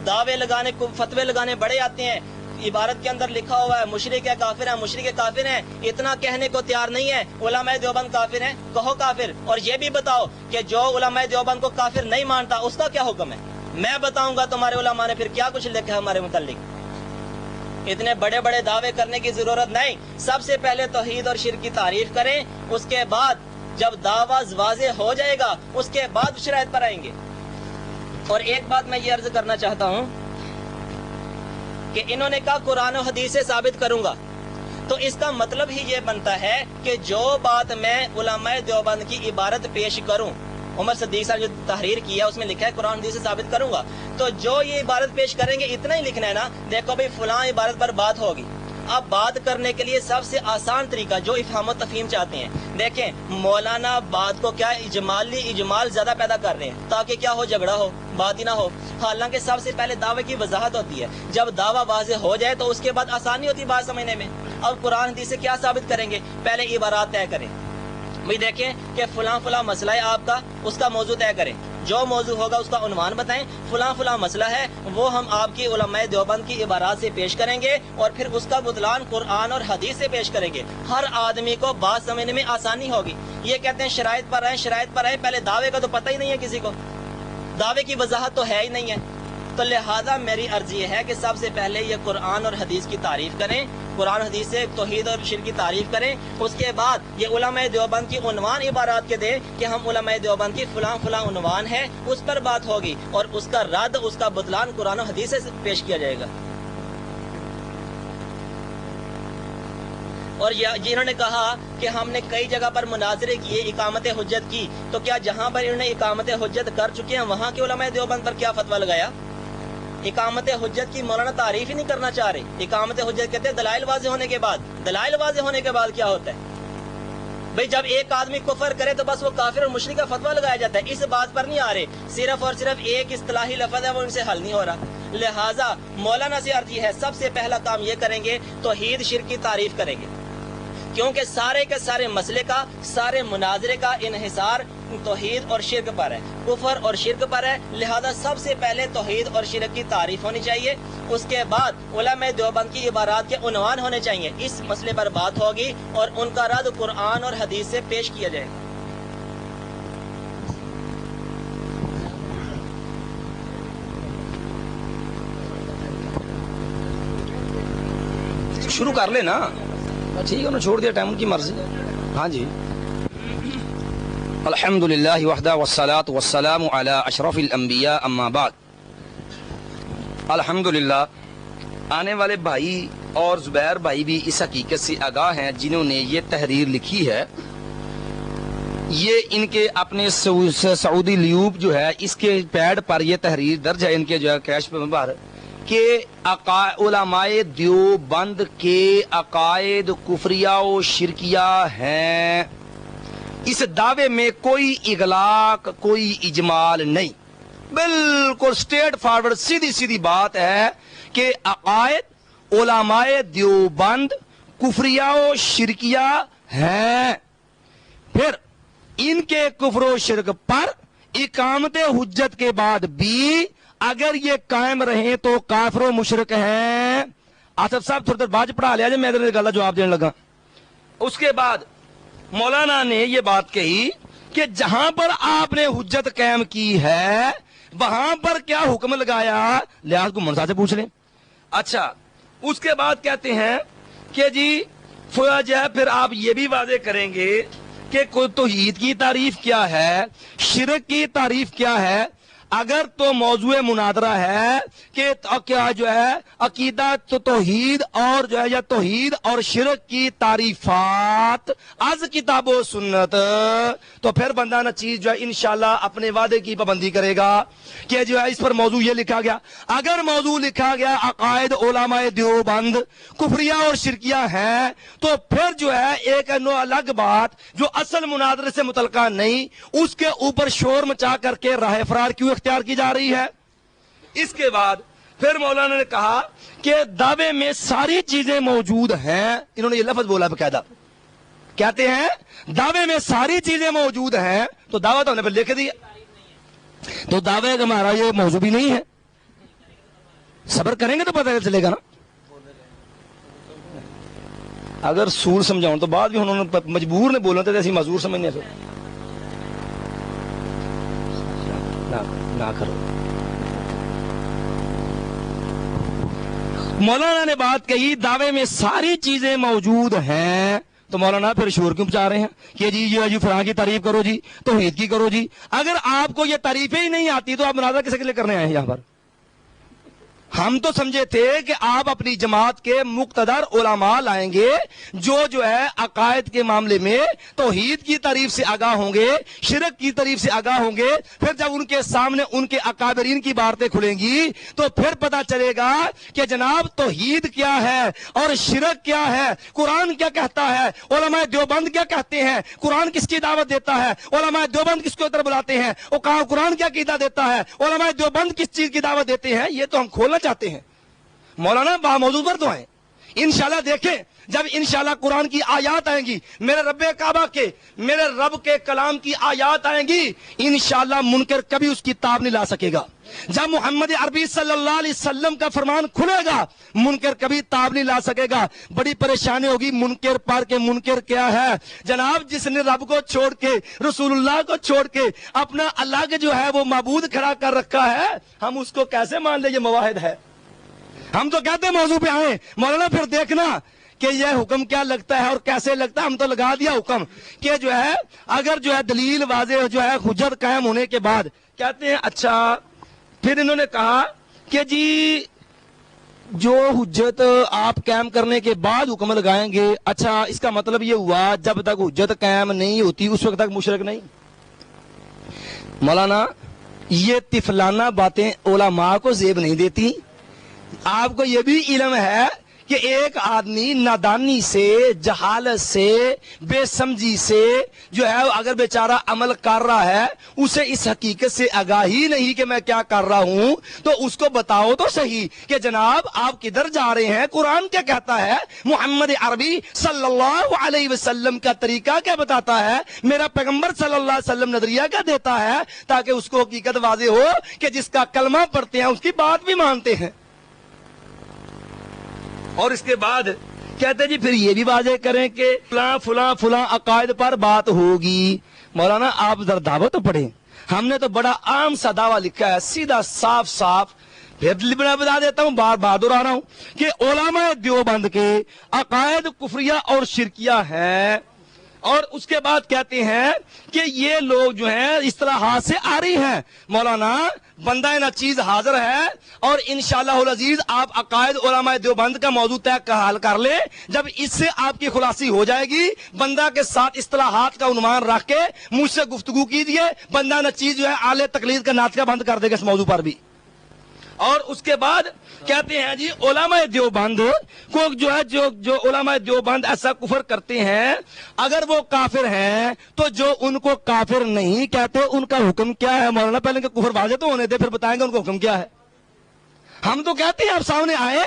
[SPEAKER 3] دعوے لگانے فتوے لگانے بڑے آتے ہیں، عبارت کے اندر لکھا ہوا ہے مشرک ہے کافر ہے، مشرک ہے کافر ہیں. اتنا کہنے کو تیار نہیں ہے علماء دیوبند کافر ہیں، کہو کافر. اور یہ بھی بتاؤ کہ جو علماء دیوبند کو کافر نہیں مانتا اس کا کیا حکم ہے. میں بتاؤں گا تمہارے علماء نے پھر کیا کچھ لکھا ہے ہمارے متعلق. اتنے بڑے بڑے دعوے کرنے کی ضرورت نہیں. سب سے پہلے توحید اور شرک کی تعریف کریں، اس کے بعد جب دعویٰ واضح ہو جائے گا اس کے بعد شرائط پر آئیں گے. اور ایک بات میں یہ عرض کرنا چاہتا ہوں کہ انہوں نے کہا قرآن و حدیث سے ثابت کروں گا، تو اس کا مطلب ہی یہ بنتا ہے کہ جو بات میں علماء دیوبند کی عبارت پیش کروں، عمر صدیق صاحب جو تحریر کیا اس میں لکھا ہے قرآن حدیث سے ثابت کروں گا، تو جو یہ عبارت پیش کریں گے اتنا ہی لکھنا ہے نا. دیکھو بھئی فلاں عبارت پر بات ہوگی. اب بات کرنے کے لیے سب سے آسان طریقہ جو افہام و تفہیم چاہتے ہیں، دیکھیں مولانا بات کو کیا اجمال زیادہ پیدا کر رہے ہیں تاکہ کیا ہو، جھگڑا ہو، بات ہی نہ ہو. حالانکہ سب سے پہلے دعوے کی وضاحت ہوتی ہے. جب دعویٰ واضح ہو جائے تو اس کے بعد آسانی ہوتی ہے بات سمجھنے میں. اب قرآن حدیث سے کیا ثابت کریں گے؟ پہلے عبارات طے کریں. بھئی دیکھیں کہ فلاں مسئلہ ہے آپ کا، اس کا موضوع طے کریں. جو موضوع ہوگا اس کا عنوان بتائیں. فلاں مسئلہ ہے وہ ہم آپ کی علماء دیوبند کی عبارات سے پیش کریں گے اور پھر اس کا بطلان قرآن اور حدیث سے پیش کریں گے. ہر آدمی کو بات سمجھنے میں آسانی ہوگی. یہ کہتے ہیں شرائط پر آئیں. پہلے دعوے کا تو پتہ ہی نہیں ہے کسی کو، دعوے کی وضاحت تو ہے ہی نہیں ہے. تو لہٰذا میری عرض یہ ہے کہ سب سے پہلے یہ قرآن اور حدیث کی تعریف کریں، قرآن حدیث سے توحید اور شرک کی تعریف کریں. اس کے بعد یہ علماء دیوبند کی عنوان عبارات کے دیں کہ ہم علماء دیوبند کی فلاں عنوان ہے، اس پر بات ہوگی اور اس کا رد، اس کا بطلان قرآن و حدیث سے پیش کیا جائے گا. اور جنہوں نے کہا کہ ہم نے کئی جگہ پر مناظرے کیے اقامت حجت کی، تو کیا جہاں پر انہوں نے اقامت حجت کر چکے ہیں وہاں کے علماء دیوبند پر کیا فتویٰ لگایا؟ اقامت حجت کی مولانا تعریف ہی نہیں کرنا چاہ رہے. اقامت حجت کہتے ہیں دلائل واضح ہونے کے بعد. دلائل واضح ہونے کے بعد کیا ہوتا ہے؟ بھئی جب ایک آدمی کفر کرے تو بس وہ کافر اور مشرک کا فتویٰ لگایا جاتا ہے. اس بات پر نہیں آ رہے. صرف اور صرف ایک اصطلاحی لفظ ہے وہ ان سے حل نہیں ہو رہا. لہٰذا مولانا سے عرض ہے سب سے پہلا کام یہ کریں گے توحید شرک کی تعریف کریں گے، کیونکہ سارے کے سارے مسئلے کا، سارے مناظرے کا انحصار توحید اور شرک پر ہے، کفر اور شرک پر ہے. لہذا سب سے پہلے توحید اور شرک کی تعریف ہونی چاہیے. اس کے بعد علماء دیوبند کی عبارات کے عنوان ہونے چاہیے. اس مسئلے پر بات ہوگی اور ان کا رد قرآن اور حدیث سے پیش کیا جائے گا.
[SPEAKER 4] شروع کر لے نا، ٹھیک ہے نا، چھوڑ دیا ٹائم ان کی مرضی. ہاں جی. الحمدللہ وحدہ والصلاة والسلام علی اشرف الانبیاء اما بعد. الحمدللہ آنے والے بھائی اور زبیر بھائی بھی اس حقیقت سے آگاہ ہیں جنہوں نے یہ تحریر لکھی ہے. یہ ان کے اپنے سعودی لیوب جو ہے اس کے پیڈ پر یہ تحریر درج ہے ان کے جو ہے کیش پر کہ علماء دیوبند کے عقائد کفریہ و شرکیہ ہیں. اس دعوے میں کوئی اغلاق کوئی اجمال نہیں، بالکل سٹریٹ فارورڈ سیدھی سیدھی بات ہے کہ عقائد علماء دیوبند کفریہ و شرکیہ ہیں، پھر ان کے کفر و شرک پر اقامت حجت کے بعد بھی اگر یہ قائم رہیں تو کافر و مشرک ہیں۔ آصف صاحب تھوڑی دیر بعد پڑھا لیا جائے، میں ادھر گلا جواب دینے لگا۔ اس کے بعد مولانا نے یہ بات کہی کہ جہاں پر آپ نے حجت قائم کی ہے وہاں پر کیا حکم لگایا، لحاظ کو منصا سے پوچھ لیں۔ اچھا اس کے بعد کہتے ہیں کہ جی جو ہے پھر آپ یہ بھی واضح کریں گے کہ کوئی توحید کی تعریف کیا ہے، شرک کی تعریف کیا ہے۔ اگر تو موضوع مناظرہ ہے کہ کیا جو ہے عقیدہ تو توحید اور جو ہے یا توحید اور شرک کی تعریفات از کتاب و سنت، تو پھر بندہ نہ چیز جو ہے انشاءاللہ اپنے وعدے کی پابندی کرے گا کہ جو ہے اس پر موضوع یہ لکھا گیا۔ اگر موضوع لکھا گیا عقائد علماء دیوبند کفریہ اور شرکیہ ہیں تو پھر جو ہے ایک الگ بات جو اصل مناظرے سے متعلقہ نہیں، اس کے اوپر شور مچا کر کے راہ فرار کیوں اختیار کی جا رہی ہے۔ اس کے بعد پھر مولانا نے کہا کہ دعوے میں ساری چیزیں موجود ہیں، انہوں نے یہ لفظ بولا باقاعدہ، کہتے ہیں دعوے میں ساری چیزیں موجود ہیں، تو دعویٰ تو ہم نے پھر لکھ دیا، تو دعوے کا ہمارا یہ موضوع بھی نہیں ہے، صبر کریں گے تو پتہ چلے گا نا۔ اگر سور سمجھاؤں تو بعد بھی انہوں نے مجبور نے بولنا تھا ایسی معذور سمجھنے سے نہ کرو۔ مولانا نے بات کہی دعوے میں ساری چیزیں موجود ہیں، تو مولانا پھر شور کیوں بچا رہے ہیں کہ جی یہ فلاں کی تعریف کرو جی، توحید کی کرو جی۔ اگر آپ کو یہ تعریفیں ہی نہیں آتی تو آپ مناظرہ کس کے لیے کرنے آئے ہیں یہاں پر؟ ہم تو سمجھے تھے کہ آپ اپنی جماعت کے مقتدر علماء لائیں گے جو ہے عقائد کے معاملے میں توحید کی تعریف سے آگاہ ہوں گے، شرک کی تعریف سے آگاہ ہوں گے، پھر جب ان کے سامنے ان کے اکابرین کی باتیں کھلیں گی تو پھر پتہ چلے گا کہ جناب توحید کیا ہے اور شرک کیا ہے، قرآن کیا کہتا ہے، علماء دیوبند کیا کہتے ہیں، قرآن کس کی دعوت دیتا ہے، علماء دیوبند کس کو ادھر بلاتے ہیں، اور قرآن کیا عقیدہ دیتا ہے، علماء دیوبند کس چیز کی دعوت دیتے ہیں، یہ تو ہم کھولنا چاہتے ہیں۔ مولانا موضوع پر تو آئیں، انشاءاللہ دیکھیں جب انشاءاللہ قرآن کی آیات آئیں گی، میرے رب کعبہ کے میرے رب کے کلام کی آیات آئیں گی، انشاءاللہ منکر کبھی اس کی تاب نہیں لا سکے گا۔ جب محمد عربی صلی اللہ علیہ وسلم کا فرمان کھلے گا منکر کبھی تاب نہیں لا سکے گا۔ بڑی پریشانی ہوگی منکر پر کہ منکر کیا ہے، جناب جس نے رب کو چھوڑ کے رسول اللہ کو چھوڑ کے اپنا الگ جو ہے وہ معبود کھڑا کر رکھا ہے، ہم اس کو کیسے مان لیں؟ یہ مواحد ہے۔ ہم تو کہتے ہیں موضوع پہ آئیں، مولانا پھر دیکھنا کہ یہ حکم کیا لگتا ہے اور کیسے لگتا ہے۔ ہم تو لگا دیا حکم کہ جو ہے اگر جو ہے دلیل واضح جو ہے حجت قائم ہونے کے بعد کہتے ہیں اچھا، پھر انہوں نے کہا کہ جی جو حجت آپ قائم کرنے کے بعد حکم لگائیں گے، اچھا اس کا مطلب یہ ہوا جب تک حجت قائم نہیں ہوتی اس وقت تک مشرک نہیں؟ مولانا یہ طفلانہ باتیں علماء کو زیب نہیں دیتی۔ آپ کو یہ بھی علم ہے کہ ایک آدمی نادانی سے، جہالت سے، بے سمجھی سے جو ہے اگر بیچارہ عمل کر رہا ہے، اسے اس حقیقت سے آگاہی نہیں کہ میں کیا کر رہا ہوں، تو اس کو بتاؤ تو صحیح کہ جناب آپ کدھر جا رہے ہیں، قرآن کیا کہتا ہے، محمد عربی صلی اللہ علیہ وسلم کا طریقہ کیا بتاتا ہے، میرا پیغمبر صلی اللہ علیہ وسلم نظریہ کیا دیتا ہے، تاکہ اس کو حقیقت واضح ہو کہ جس کا کلمہ پڑھتے ہیں اس کی بات بھی مانتے ہیں۔ اور اس کے بعد کہتے جی پھر یہ بھی واضح کریں کہ فلاں فلاں فلاں عقائد پر بات ہوگی۔ مولانا آپ ذرا دعوت تو پڑھیں، ہم نے تو بڑا عام سا دعویٰ لکھا ہے، سیدھا صاف صاف، پھر بتا دیتا ہوں، بار بار دہرا رہا ہوں کہ علماء دیوبند کے عقائد کفریہ اور شرکیہ ہیں، اور اس کے بعد کہتے ہیں کہ یہ لوگ جو ہیں اصطلاحات سے آ رہی ہیں۔ مولانا بندہ نہ چیز حاضر ہے، اور انشاءاللہ العزیز آپ عقائد علماء دیوبند کا موضوع طے کا حل کر لیں، جب اس سے آپ کی خلاصی ہو جائے گی بندہ کے ساتھ اصطلاحات کا عنوان رکھ کے مجھ سے گفتگو کیجئے، بندہ نہ چیز جو ہے اعلی تقلید کا ناطقہ بند کر دے گا اس موضوع پر بھی۔ اور اس کے بعد کہتے ہیں جی علماء دیوبند کو جو ہے جو علماء دیوبند ایسا کفر کرتے ہیں اگر وہ کافر ہیں تو جو ان کو کافر نہیں کہتے ان کا حکم کیا ہے؟ مولانا پہلے کہ کفر واضح تو ہونے دے پھر بتائیں گے ان کا حکم کیا ہے. ہم تو کہتے ہیں آپ سامنے آئے,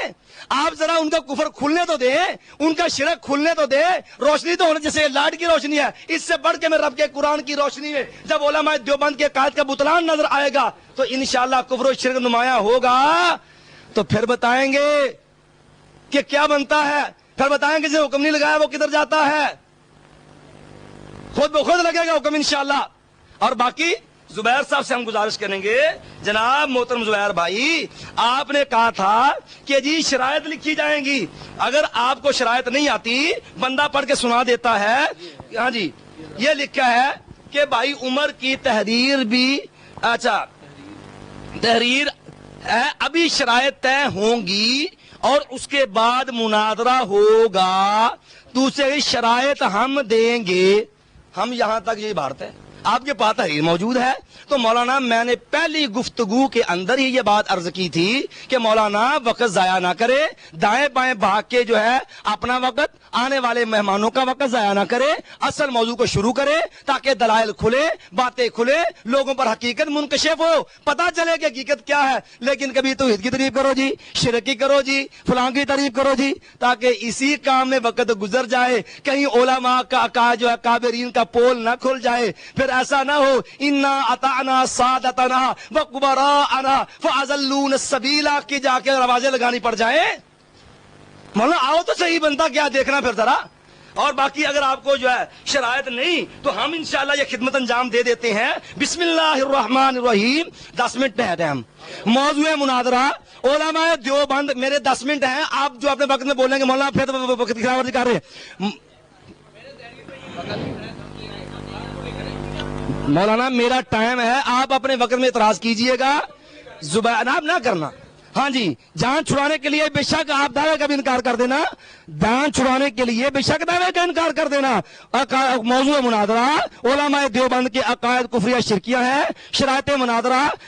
[SPEAKER 4] آپ ذرا ان کا کفر کھلنے تو دیں, ان کا شرک کھلنے تو دیں, روشنی تو ہونے جیسے لائٹ کی روشنی ہے اس سے بڑھ کے میں رب کے قرآن کی روشنی میں جب علماء دیوبند کے قائد کا بطلان نظر آئے گا تو انشاءاللہ کفر و شرک نمایاں ہوگا. تو پھر بتائیں گے کہ کیا بنتا ہے, پھر بتائیں گے جسے حکم نہیں لگایا وہ کدھر جاتا ہے, خود بخود لگے گا حکم انشاءاللہ. اور باقی زبیر صاحب سے ہم گزارش کریں گے, جناب محترم زبیر بھائی آپ نے کہا تھا کہ جی شرائط لکھی جائیں گی, اگر آپ کو شرائط نہیں آتی بندہ پڑھ کے سنا دیتا ہے. ہاں جی یہ لکھا ہے کہ بھائی عمر کی تحریر بھی, اچھا تحریر ہے, ابھی شرائط طے ہوں گی اور اس کے بعد مناظرہ ہوگا, دوسری شرائط ہم دیں گے. ہم یہاں تک یہ بات ہے, آپ کے پاس تحریر موجود ہے. تو مولانا میں نے پہلی گفتگو کے اندر ہی یہ بات عرض کی تھی کہ مولانا وقت ضائع نہ کرے, دائیں بائیں بھاگ کے جو ہے اپنا وقت, آنے والے مہمانوں کا وقت ضائع نہ کرے, اصل موضوع کو شروع کرے تاکہ دلائل کھلے, باتیں کھلے, لوگوں پر حقیقت منکشف ہو, پتہ چلے کہ حقیقت کیا ہے. لیکن کبھی توحید کی تعریف کرو جی, شرک کی کرو جی, فلاں کی تعریف کرو جی, تاکہ اسی کام میں وقت گزر جائے, کہیں علماء کا جو ہے کابرین کا پول نہ کھل جائے. پھر ایسا نہ ہو انا اطعنا سادتنا وکبراءنا فاضلون السبیل کی جا کے آوازیں لگانی پڑ جائیں. مولانا آؤ تو صحیح بنتا کیا دیکھنا پھر ذرا. اور باقی اگر آپ کو جو ہے شرائط نہیں تو ہم انشاءاللہ یہ خدمت انجام دے دیتے ہیں. بسم اللہ الرحمن الرحیم. 10 منٹ ہے ٹائم. موضوع مناظرہ علماء دیوبند, میرے 10 منٹ ہیں, آپ جو اپنے وقت میں بولیں گے مولانا پھر وقت کی خلاف ورزی کر رہے ہیں. مولانا میرا ٹائم ہے, آپ اپنے وقت میں اعتراض کیجئے گا, زبان نہ کرنا. ہاں جی جان چھڑانے کے لیے بے شک آپ دعوے کا بھی انکار کر دینا, جان چھڑانے کے لیے بے شک دعوے کا انکار کر دینا. موضوع مناظرہ علماء دیوبند کے عقائد کفریہ شرکیہ ہیں. شرائط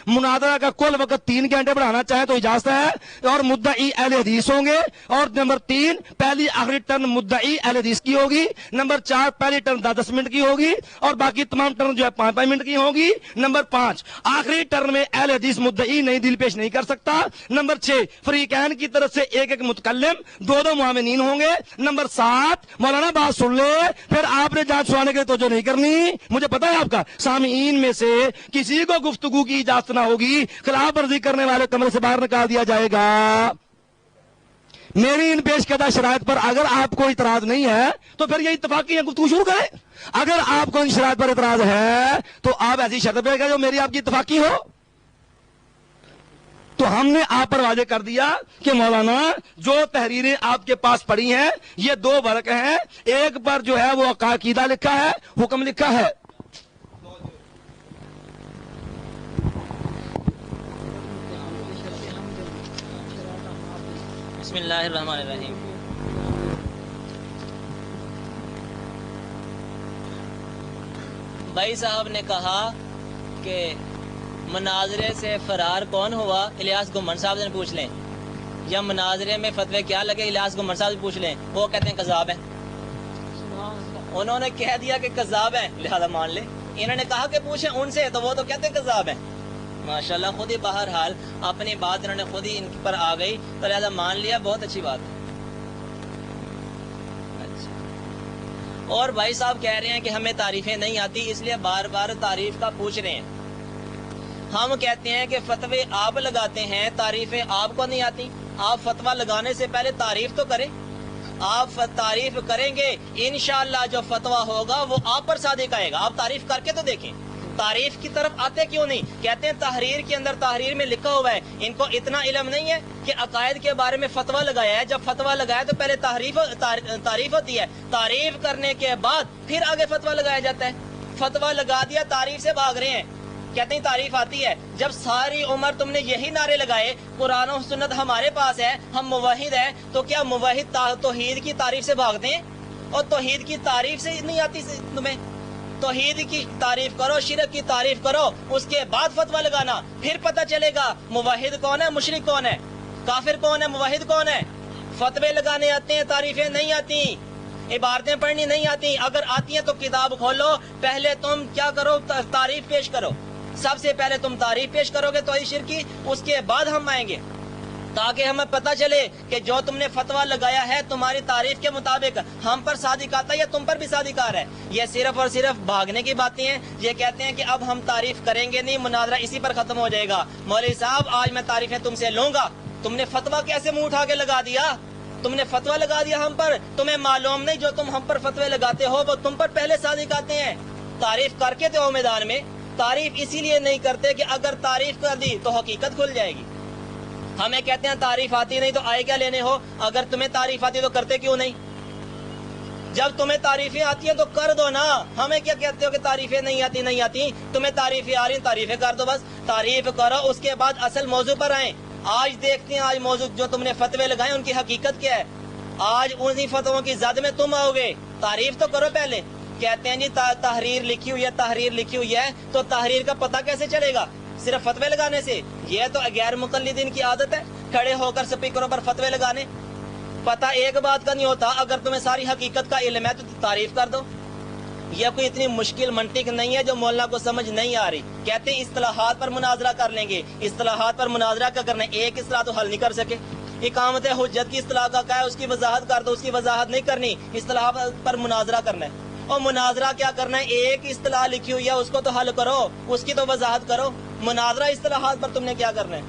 [SPEAKER 4] مناظرہ کا کل وقت 3 گھنٹے بڑھانا چاہے تو اجازت ہے, اور مدعی اہل حدیث ہوں گے. اور نمبر 3 پہلی آخری ٹرن مدعی اہل حدیث کی ہوگی. نمبر 4 پہلی ٹرن 10 منٹ کی ہوگی, اور باقی تمام ٹرن جو ہے 5 منٹ کی ہوگی. نمبر 5 آخری ٹرن میں اہل حدیث مدعی نئی دلیل پیش نہیں کر سکتا. نمبر 6 فریقین کی طرف سے ایک متکلم, 2 معاونین ہوں گے. نمبر 7 مولانا بات سن لے, پھر آپ نے جان چھڑانے کے لیے توجہ نہیں کرنی. مجھے پتا ہے آپ کا سامعین میں سے کسی کو گفتگو کی اجازت نہ ہوگی, خلاف ورزی کرنے والے کمرے سے باہر نکال دیا جائے گا. میری ان پیش کردہ شرائط پر اگر آپ کو اعتراض نہیں ہے تو پھر یہ اتفاقی گفتگو شروع کریں. اگر آپ کو ان شرائط پر اعتراض ہے تو آپ ایسی شرط پہ گئے جو میری آپ کی اتفاقی ہو. تو ہم نے آپ پر واضح کر دیا کہ مولانا جو تحریریں آپ کے پاس پڑی ہیں یہ 2 ورق ہیں. ایک پر جو ہے وہ عقیدہ لکھا ہے, حکم لکھا ہے.
[SPEAKER 3] بسم اللہ الرحمن الرحیم. بھائی صاحب نے کہا کہ مناظرے سے فرار کون ہوا, الیاس گمن صاحب سے پوچھ لیں, یا مناظرے میں فتوے کیا لگے الیاس گمن صاحب سے پوچھ لیں, وہ کہتے ہیں کذاب ہے. انہوں نے کہہ دیا کہ کذاب ہے لہذا مان لے. انہوں نے کہا کہ پوچھیں ان سے تو وہ تو کہتے ہیں کذاب ہے. ماشاءاللہ خود ہی بہرحال اپنی بات انہوں نے خود ہی ان پر آ گئی تو لہذا مان لیا, بہت اچھی بات ہے. اور بھائی صاحب کہہ رہے ہیں کہ ہمیں تعریفیں نہیں آتی اس لیے بار بار تعریف کا پوچھ رہے ہیں. ہم کہتے ہیں کہ فتوے آپ لگاتے ہیں, تعریفیں آپ کو نہیں آتی. آپ فتویٰ لگانے سے پہلے تعریف تو کریں. آپ تعریف کریں گے انشاءاللہ جو فتویٰ ہوگا وہ آپ پر صادق آئے گا. آپ تعریف کر کے تو دیکھیں. تعریف کی طرف آتے کیوں نہیں؟ کہتے ہیں تحریر کے اندر, تحریر میں لکھا ہوا ہے. ان کو اتنا علم نہیں ہے کہ عقائد کے بارے میں فتویٰ لگایا ہے. جب فتویٰ لگایا تو پہلے تعریف ہوتی ہے, تعریف کرنے کے بعد پھر آگے فتویٰ لگایا جاتا ہے. فتویٰ لگا دیا, تعریف سے بھاگ رہے ہیں, کہتے ہیں تعریف آتی ہے. جب ساری عمر تم نے یہی نعرے لگائے قرآن و سنت ہمارے پاس ہے, ہم موحد ہیں, تو کیا موحد توحید کی تعریف سے بھاگتے ہیں؟ اور توحید کی تعریف سے نہیں آتی تمہیں؟ توحید کی تعریف کرو، شرک کی تعریف کرو، اس کے بعد فتویٰ لگانا، پھر پتہ چلے گا موحد کون ہے، مشرک کون ہے، کافر کون ہے، موحد کون ہے۔ فتوے لگانے آتے ہیں، تعریفیں نہیں آتی، عبارتیں پڑھنی نہیں آتی۔ اگر آتی ہیں تو کتاب کھولو، پہلے تم کیا کرو، تعریف پیش کرو۔ سب سے پہلے تم تعریف پیش کرو گے توحید شرک کی، اس کے بعد ہم آئیں گے، تاکہ ہمیں پتہ چلے کہ جو تم نے فتویٰ لگایا ہے تمہاری تعریف کے مطابق ہم پر صادق آتا ہے یا تم پر بھی صادق آ رہا ہے۔ یہ صرف اور صرف بھاگنے کی باتیں ہیں۔ یہ کہتے ہیں کہ اب ہم تعریف کریں گے نہیں، مناظرہ اسی پر ختم ہو جائے گا۔ مولوی صاحب آج میں تعریفیں تم سے لوں گا، تم نے فتویٰ کیسے منہ اٹھا کے لگا دیا؟ تم نے فتویٰ لگا دیا ہم پر، تمہیں معلوم نہیں جو تم ہم پر فتوے لگاتے ہو وہ تم پر پہلے صادق آتے ہیں۔ تعریف کر کے تو میدان میں تعریف اسی لیے نہیں کرتے کہ اگر تعریف کر دی تو حقیقت کھل جائے گی۔ ہمیں کہتے ہیں تعریف آتی نہیں تو آئے کیا لینے ہو، اگر تمہیں تعریف آتی تو کرتے کیوں نہیں؟ جب تمہیں تعریفیں آتی ہیں تو کر دو نا، ہمیں کیا کہتے ہو کہ تعریفیں نہیں آتی، تمہیں تعریفیں آ رہی ہیں تعریفیں کر دو، بس تعریف کرو، اس کے بعد اصل موضوع پر آئیں۔ آج دیکھتے ہیں آج موضوع جو تم نے فتوے لگائے ان کی حقیقت کیا ہے۔ آج انہی فتووں کی زد میں تم آؤ گے، تعریف تو کرو پہلے۔ کہتے ہیں جی تحریر لکھی ہوئی ہے تو تحریر کا پتہ کیسے چلے گا؟ صرف فتوے لگانے سے؟ یہ تو غیر مقلدین کی عادت ہے، کھڑے ہو کر سپیکروں پر فتوے لگانے۔ پتہ ایک بات کا نہیں ہوتا، اگر تمہیں ساری حقیقت کا علم ہے تو تعریف کر دو۔ یہ کوئی اتنی مشکل منطق نہیں ہے جو مولانا کو سمجھ نہیں آ رہی۔ کہتے ہیں اصطلاحات پر مناظرہ کر لیں گے، اصطلاحات پر مناظرہ کا کرنا ہے، ایک اصطلاح تو حل نہیں کر سکے۔ اقامت حجت کی اصطلاح کا کیا ہے، اس کی وضاحت کر دو، اس کی وضاحت نہیں کرنی، اصطلاح پر مناظرہ کرنا ہے۔ اور مناظرہ کیا کرنا ہے، ایک اصطلاح لکھی ہوئی ہے اس کو تو حل کرو، اس کی تو وضاحت کرو۔ مناظرہ اصطلاحات پر تم نے کیا کرنا ہے؟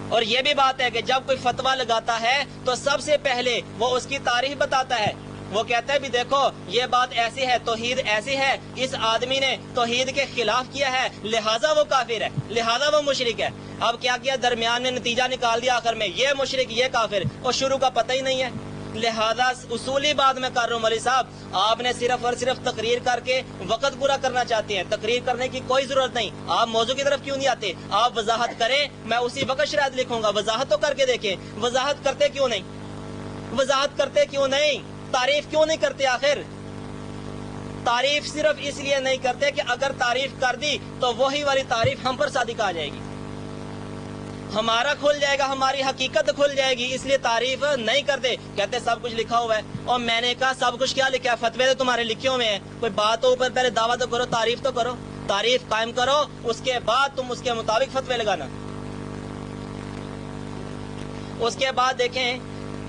[SPEAKER 3] اور یہ بھی بات ہے کہ جب کوئی فتویٰ لگاتا ہے تو سب سے پہلے وہ اس کی تاریخ بتاتا ہے۔ وہ کہتا ہے بھی دیکھو یہ بات ایسی ہے، توحید ایسی ہے، اس آدمی نے توحید کے خلاف کیا ہے، لہٰذا وہ کافر ہے، لہٰذا وہ مشرک ہے۔ اب کیا درمیان میں نتیجہ نکال دیا آخر میں، یہ مشرک یہ کافر، اور شروع کا پتہ ہی نہیں ہے۔ لہذا اصولی بات میں کر رہا ہوں مولوی صاحب، آپ نے صرف اور صرف تقریر کر کے وقت پورا کرنا چاہتے ہیں، تقریر کرنے کی کوئی ضرورت نہیں۔ آپ موضوع کی طرف کیوں نہیں آتے؟ آپ وضاحت کریں، میں اسی وقت شرائط لکھوں گا۔ وضاحت تو کر کے دیکھیں، وضاحت کرتے کیوں نہیں؟ وضاحت کرتے کیوں نہیں؟ تعریف کیوں نہیں کرتے آخر؟ تعریف صرف اس لیے نہیں کرتے کہ اگر تعریف کر دی تو وہی والی تعریف ہم پر صادق آ جائے گی، ہمارا کھل جائے گا، ہماری حقیقت کھل جائے گی، اس لیے تعریف نہیں کرتے۔ کہتے سب کچھ لکھا ہوا ہے، اور میں نے کہا سب کچھ کیا لکھا ہے؟ فتوے تو تمہارے لکھے ہوئے ہیں، کوئی بات ہو اوپر پہلے دعویٰ تو کرو، تعریف تو کرو، تعریف قائم کرو، اس کے بعد تم اس کے مطابق فتوے لگانا۔ اس کے بعد دیکھیں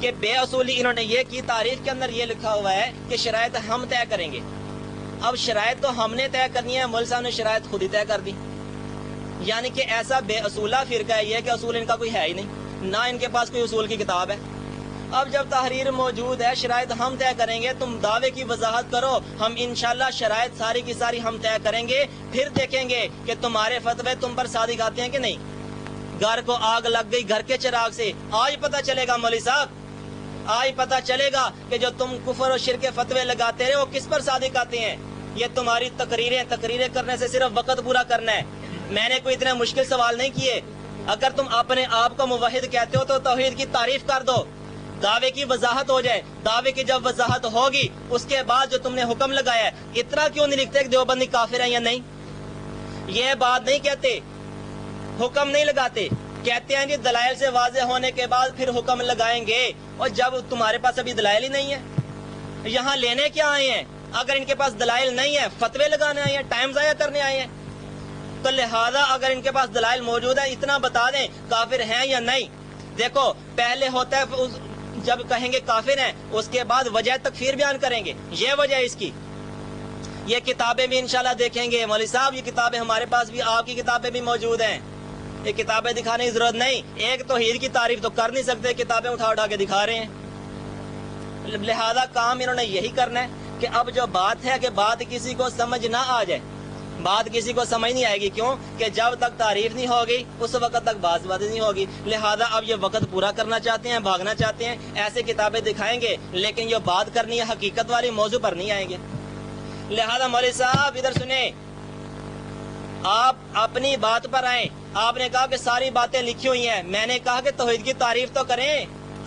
[SPEAKER 3] کہ بے اصولی انہوں نے یہ کی، تعریف کے اندر یہ لکھا ہوا ہے کہ شرائط ہم طے کریں گے۔ اب شرائط تو ہم نے طے کرنی ہے، مول صاحب نے شرائط خود ہی طے کر دی، یعنی کہ ایسا بے اصولہ فرقہ ہے یہ کہ اصول ان کا کوئی ہے ہی نہیں، نہ ان کے پاس کوئی اصول کی کتاب ہے۔ اب جب تحریر موجود ہے، شرائط ہم طے کریں گے، تم دعوے کی وضاحت کرو، ہم انشاءاللہ شرائط ساری کی ساری ہم طے کریں گے، پھر دیکھیں گے کہ تمہارے فتوے تم پر صادق آتے ہیں کہ نہیں۔ گھر کو آگ لگ گئی گھر کے چراغ سے، آج پتہ چلے گا مولوی صاحب، آج پتہ چلے گا کہ جو تم کفر و شرک کے فتوے لگاتے رہے وہ کس پر صادق آتے ہیں۔ یہ تمہاری تقریریں کرنے سے صرف وقت پورا کرنا ہے، میں نے کوئی اتنے مشکل سوال نہیں کیے۔ اگر تم اپنے آپ کو موحد کہتے ہو تو توحید کی تعریف کر دو، دعوے کی وضاحت ہو جائے، دعوے کی جب وضاحت ہوگی اس کے بعد جو تم نے حکم لگایا ہے، اتنا کیوں نہیں لکھتے کہ دیوبندی کافر ہیں یا نہیں؟ یہ بات نہیں کہتے، حکم نہیں لگاتے، کہتے ہیں جی دلائل سے واضح ہونے کے بعد پھر حکم لگائیں گے، اور جب تمہارے پاس ابھی دلائل ہی نہیں ہے، یہاں لینے کیا آئے ہیں؟ اگر ان کے پاس دلائل نہیں ہے، فتوے لگانے آئے ہیں، ٹائم ضائع کرنے آئے ہیں، تو لہذا اگر ان کے پاس دلائل موجود ہے اتنا بتا دیں کافر ہیں یا نہیں۔ دیکھو پہلے ہوتا ہے جب کہیں گے کافر ہیں، اس کے بعد وجہ تکفیر بیان کریں گے، یہ وجہ اس کی۔ یہ کتابیں بھی انشاءاللہ دیکھیں گے مولوی صاحب، یہ کتابیں ہمارے پاس بھی، آپ کی کتابیں بھی موجود ہیں، یہ کتابیں دکھانے کی ضرورت نہیں۔ ایک توحید کی تعریف تو کر نہیں سکتے، کتابیں اٹھا کے دکھا رہے ہیں۔ لہذا کام انہوں نے یہی کرنا ہے کہ اب جو بات ہے کہ بات کسی کو سمجھ نہ آ جائے، بات کسی کو سمجھ نہیں آئے گی، کیوں کہ جب تک تعریف نہیں ہوگی اس وقت تک بات نہیں ہوگی۔ لہذا اب یہ وقت پورا کرنا چاہتے ہیں، بھاگنا چاہتے ہیں، ایسے کتابیں دکھائیں گے لیکن جو بات کرنی ہے حقیقت والی موضوع پر نہیں آئیں گے۔ لہذا مولوی صاحب ادھر سنیں، آپ اپنی بات پر آئیں۔ آپ نے کہا کہ ساری باتیں لکھی ہوئی ہیں، میں نے کہا کہ توحید کی تعریف تو کریں،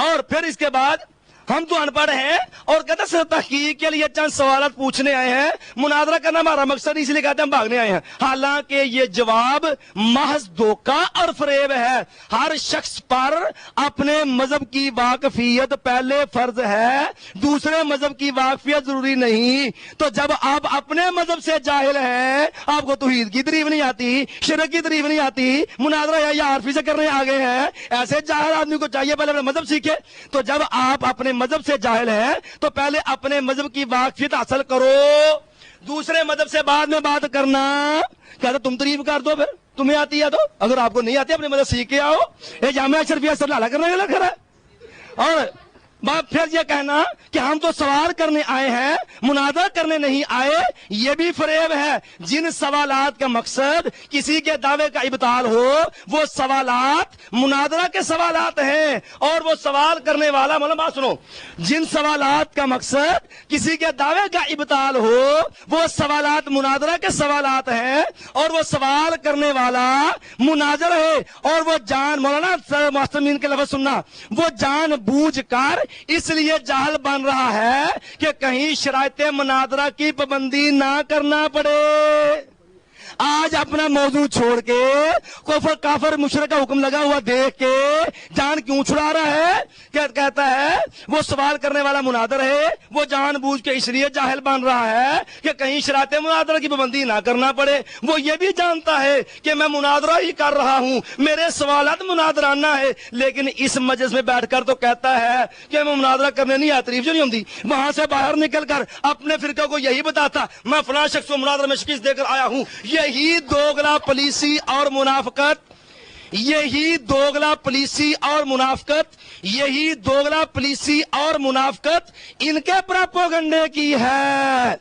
[SPEAKER 4] اور پھر اس کے بعد ہم تو ان پڑھ ہیں اور کہتے ہیں تحقیق کے لیے چند سوالات پوچھنے آئے ہیں, مناظرہ کرنا ہمارا مقصد, اس لیے کہتے ہیں ہم بھاگنے آئے ہیں. حالانکہ یہ جواب محض دھوکہ اور فریب ہے. ہر شخص پر اپنے مذہب کی واقفیت پہلے فرض ہے, دوسرے مذہب کی واقفیت ضروری نہیں. تو جب آپ اپنے مذہب سے جاہل ہیں, آپ کو توحید کی تعریف نہیں آتی, شرک کی تعریف نہیں آتی, مناظرہ یا عارفی سے کرنے آگے ہیں, ایسے جاہل آدمی کو چاہیے پہلے اپنا مذہب سیکھے. تو جب آپ اپنے مذہب سے جاہل ہیں تو پہلے اپنے مذہب کی واقفیت حاصل کرو, دوسرے مذہب سے بعد میں بات کرنا. کہتے تم تعریف کر دو, پھر تمہیں آتی ہے تو, اگر آپ کو نہیں آتی اپنے مذہب سیکھ کے آؤ. یہ جامعہ اشرفیہ سے لالا کرنے والا کھڑا ہے. اور پھر یہ کہنا کہ ہم تو سوال کرنے آئے ہیں, مناظرہ کرنے نہیں آئے, یہ بھی فریب ہے. جن سوالات کا مقصد کسی کے دعوے کا ابطال ہو وہ سوالات مناظرہ کے سوالات ہیں, اور وہ سوال کرنے والا, مولانا بات سنو, جن سوالات کا مقصد کسی کے دعوے کا ابطال ہو وہ سوالات مناظرہ کے سوالات ہیں, اور وہ سوال کرنے والا مناظر ہے. اور وہ مولانا معصومین کے لفظ سننا, وہ جان بوجھ کر اس لیے جاہل بن رہا ہے کہ کہیں شرائط مناظرہ کی پابندی نہ کرنا پڑے. آج اپنا موضوع چھوڑ کے کفر کافر مشرک کا حکم لگا ہوا دیکھ کے جان کیوں چھڑا رہا ہے؟ کہتا ہے وہ سوال کرنے والا مناظر ہے, وہ جان بوجھ کے اس لیے جاہل بن رہا ہے کہ کہیں شرائط مناظرہ کی پابندی نہ کرنا پڑے. وہ یہ بھی جانتا ہے کہ میں مناظرہ ہی کر رہا ہوں, میرے سوالات مناظرانہ ہے, لیکن اس مجلس میں بیٹھ کر تو کہتا ہے کہ میں مناظرہ کرنے نہیں آیا, تعریف جو نہیں ہوتی. وہاں سے باہر نکل کر اپنے فرقے کو یہی بتاتا میں فلاں شخص کو مناظرہ میں شکست دے کر آیا ہوں. یہی دوگلا پلیسی اور منافقت, یہی دوگلا پلیسی اور منافقت, یہی دوگلا پلیسی اور منافقت ان کے پروپیگنڈے کی ہے.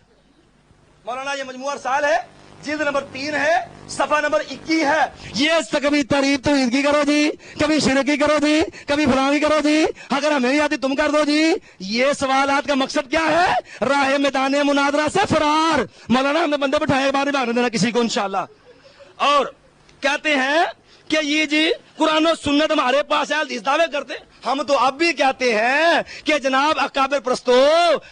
[SPEAKER 4] مولانا یہ مجموعہ رسائل ہے, جلد نمبر 3 ہے, صفحہ نمبر 21 ہے. یہ کبھی تعریف توحید کی کرو جی, کبھی شرک کی کرو جی, کبھی فلاں کی کرو جی, اگر ہمیں نہیں آتی تم کر دو جی. یہ سوالات کا مقصد کیا ہے؟ راہ میدان مناظرہ سے فرار. مولانا ہمیں بندے بٹھائے بار نہیں بھاگنے دینا کسی کو انشاءاللہ. اور کہتے ہیں کہ یہ جی قرآن و سنت ہمارے پاس ہے, اس دعوے کرتے. ہم تو اب بھی کہتے ہیں کہ جناب اکابر پرستو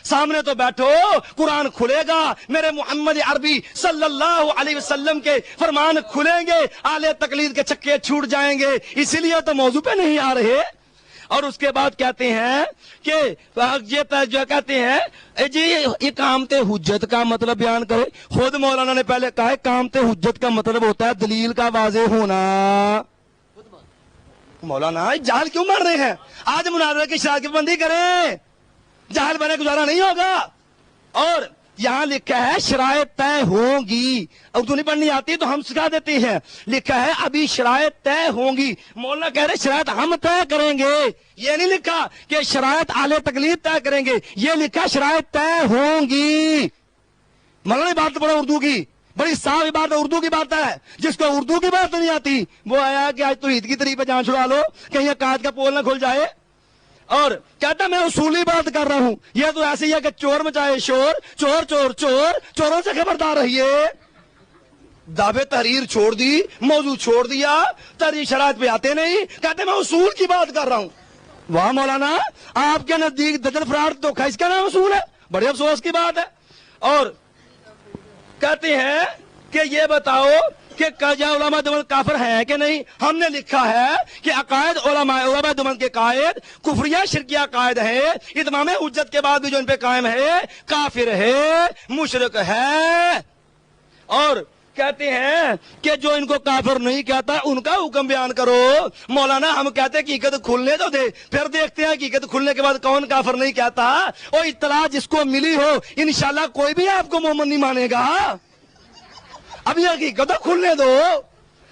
[SPEAKER 4] سامنے تو بیٹھو, قرآن کھلے گا, میرے محمد عربی صلی اللہ علیہ وسلم کے فرمان کھلیں گے, اہل تقلید کے چکے چھوٹ جائیں گے, اسی لیے تو موضوع پہ نہیں آ رہے. اور اس کے بعد کہتے ہیں کہ یہ جو کہتے ہیں جی اقامت حجت کا مطلب بیان کرے. خود مولانا نے پہلے کہا اقامت حجت کا مطلب ہوتا ہے دلیل کا واضح ہونا. مولانا جہل کیوں مار رہے ہیں؟ آج مناظرہ کی شرائط کی پابندی کریں, جہل بنے گزارا نہیں ہوگا. اور یہاں لکھا ہے شرائط طے ہوں گی, اردو نہیں پڑھنی آتی تو ہم سکھا دیتے ہیں. لکھا ہے ابھی شرائط طے ہوں گی, مولانا کہہ رہے شرائط ہم طے کریں گے. یہ نہیں لکھا کہ شرائط اہل تقلید طے کریں گے, یہ لکھا شرائط طے ہوں گی. مولانا بات پڑھو اردو کی, بڑی صاف بات ہے, اردو کی بات ہے. جس کو اردو کی بات نہیں آتی وہ آیا کہ آج توحید کی طریق پہ جان چھڑا لو, کہیں قائد کا پول نہ کھل جائے. اور کہتا میں اصولی بات کر رہا ہوں, یہ تو ایسے ہی ہے کہ چور مچائے شور, چور چور چور, چوروں سے خبردار رہیے. دعوے تحریر چھوڑ دی, موضوع چھوڑ دیا, تحریر شرائط پہ آتے نہیں, کہتے میں اصول کی بات کر رہا ہوں. واہ مولانا, آپ کے نزدیک دجل فراڈ دھوکہ اس کا نام اصول ہے؟ بڑے افسوس کی بات ہے. اور کہتے ہیں کہ یہ بتاؤ کہ کیا علماء دیوبند کافر ہیں کہ نہیں؟ ہم نے لکھا ہے کہ عقائد علماء دیوبند کے قائد کفریہ شرکیہ قائد ہیں, اتمام حجت کے بعد بھی جو ان پہ قائم ہے کافر ہے, مشرک ہے. اور کہتے ہیں کہ جو ان کو کافر نہیں کہتا ان کا حکم بیان کرو. مولانا ہم کہتے ہیں کہ حقیقت کھلنے تو دے, پھر دیکھتے ہیں کہ حقیقت کھلنے کے بعد کون کافر نہیں کہتا. اور اطلاع جس کو ملی ہو انشاءاللہ کوئی بھی آپ کو مومن نہیں مانے گا. اب یہ حقیقت کھلنے دو,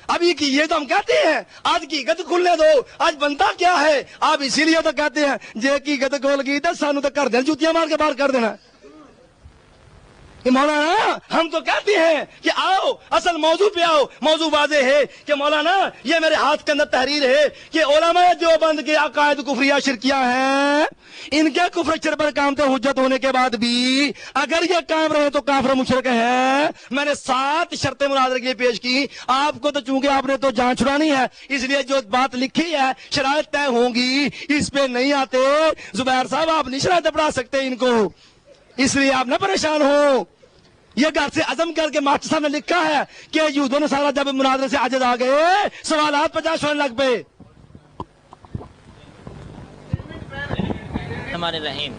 [SPEAKER 4] ابھی کی یہ تو ہم کہتے ہیں آج کی حقیقت کھلنے دو. آج بنتا کیا ہے؟ آپ اسی لیے تو کہتے ہیں جے کی حقیقت کھول گئی تو سانو تو کر دیں, جوتیاں مار کے باہر کر دینا. مولانا ہم تو کہتے ہیں کہ آؤ اصل موضوع پہ آؤ. موضوع واضح ہے کہ مولانا یہ میرے ہاتھ کے اندر تحریر ہے کہ علماء دیوبند کے عقائد کفریہ شرکیہ ہیں. ان کے کفر شرک پر کام حجت ہونے کے بعد بھی اگر یہ کام رہے تو کافر مشرک ہے. میں نے 7 شرطیں مناظرے کے لیے پیش کی. آپ کو تو چونکہ آپ نے تو جان چھڑانی ہے اس لیے جو بات لکھی ہے شرائط طے ہوں گی اس پہ نہیں آتے. زبیر صاحب آپ نہیں شرائط پڑھا سکتے ان کو, اس لیے آپ نہ پریشان ہو. یہ گھر سے عزم کر کے ماسٹر صاحب نے لکھا ہے کہ یہودوں نے سارا جب مناظرے سے عاجز آ گئے سوالات 50 ہونے لگ پے.
[SPEAKER 3] ہمارے رحیم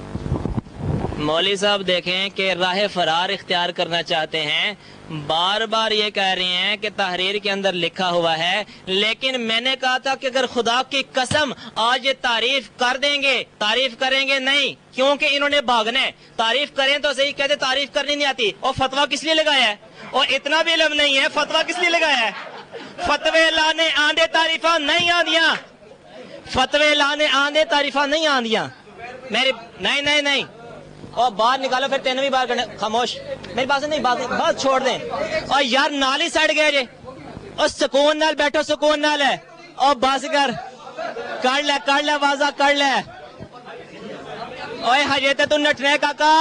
[SPEAKER 3] مولوی صاحب دیکھیں کہ راہ فرار اختیار کرنا چاہتے ہیں. بار بار یہ کہہ رہے ہیں کہ تحریر کے اندر لکھا ہوا ہے, لیکن میں نے کہا تھا کہ اگر خدا کی قسم آج یہ تعریف کر دیں گے, تعریف کریں گے نہیں, کیونکہ انہوں نے بھاگنا ہے. تعریف کریں تو صحیح, کہتے تعریف کرنی نہیں آتی. اور فتویٰ کس لیے لگایا ہے؟ اور اتنا بھی علم نہیں ہے, فتویٰ کس لیے لگایا ہے؟ فتوے لانے آندے تعریفاں نہیں آندیاں, فتوے لانے آندے تعریفاں نہیں آندیاں. میری نہیں اور باہر نکالو پھر تینوں بھی باہر کرنا. خاموش, میری بات نہیں, بات چھوڑ دیں. اور یار نال ہی سڑ گئے جے, اور سکون نال بیٹھو, سکون نال ہے. اور بس کر لے واضح کر لے. اوے ہجے تو نٹنے کاکا.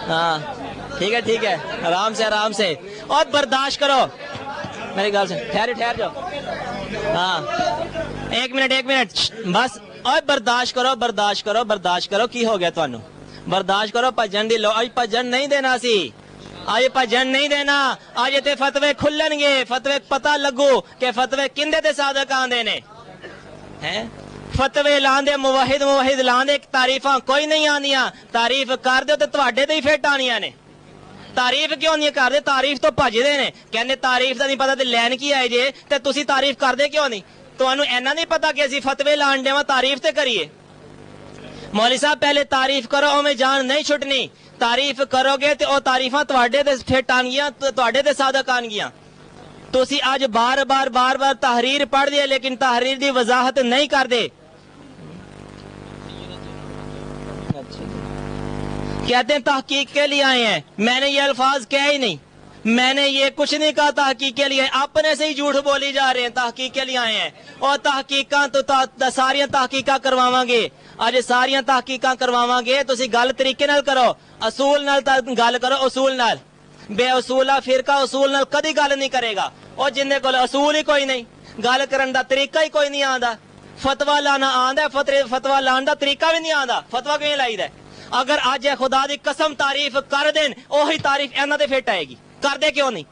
[SPEAKER 3] ہاں ٹھیک ہے آرام سے. اور برداشت کرو میری گل سے. ٹھہر جاؤ. ہاں ایک منٹ بس. اور برداشت کرو. کی ہو گیا تانوں؟ برداشت کرو. بھجن دی لو, اج بھجن نہیں دینا سی, آج بھجن نہیں دینا. آج تے فتوے کھلن گے, فتوے پتہ لگو کہ فتوے کندے تے صادق آندے نے. ہیں فتوے لاندے موحد لاندے, تعریفاں کوئی نہیں آندیاں. تعریف کر دو تے تواڈے تے ہی فٹ آنیاں نے. تعریف کیوں نہیں کردے؟ تعریف تو بھجدے نے, کہندے تعریف دا نہیں پتہ تے لین کی آئے جے, تے تسی تعریف کردے کیوں نہیں؟ تانوں اینا نہیں پتا کہ اسی فتوے لان دیواں, تعریف تے کریے. مولوی صاحب پہلے تعریف کرو, اوویں جان نہیں چھٹنی. تعریف کرو گے تے او تعریفاں تواڈے تے فٹ آن گیاں, تواڈے تے صادق آن گیاں. تسی اج بار بار تحریر پڑھ دے لیکن تحریر دی وضاحت نہیں کردے. کہتے ہیں تحقیق کے لیے آئے ہیں. میں نے یہ الفاظ کہے ہی نہیں, میں نے یہ کچھ نہیں کہا تحقیق کے لیے. اپنے سے ہی جھوٹ بولی جا رہے ہیں. تحقیق کے لیے آئے ہیں, اور تحقیقاں تو ساریاں تحقیقاں کرواواں گے. اج ساریاں تحقیقاں کرواواں گے. تسی گل طریقے نال کرو, اصول نال گل کرو, اصول نال. بے اصولا فرقہ اصول نال کدی گل نہیں کرے گا. اور جن کول اصول ہی کوئی نہیں, گل کرن دا طریقہ ہی کوئی نہیں آندا. فتوا لانا آندا, فتوا لان دا طریقہ بھی نہیں آندا. فتوا کیوں لائی دا؟ اگر اج خدا دی قسم تعریف کر دین, اوہی تعریف انہاں تے فٹ آئے گی. کر دے کیوں نہیں؟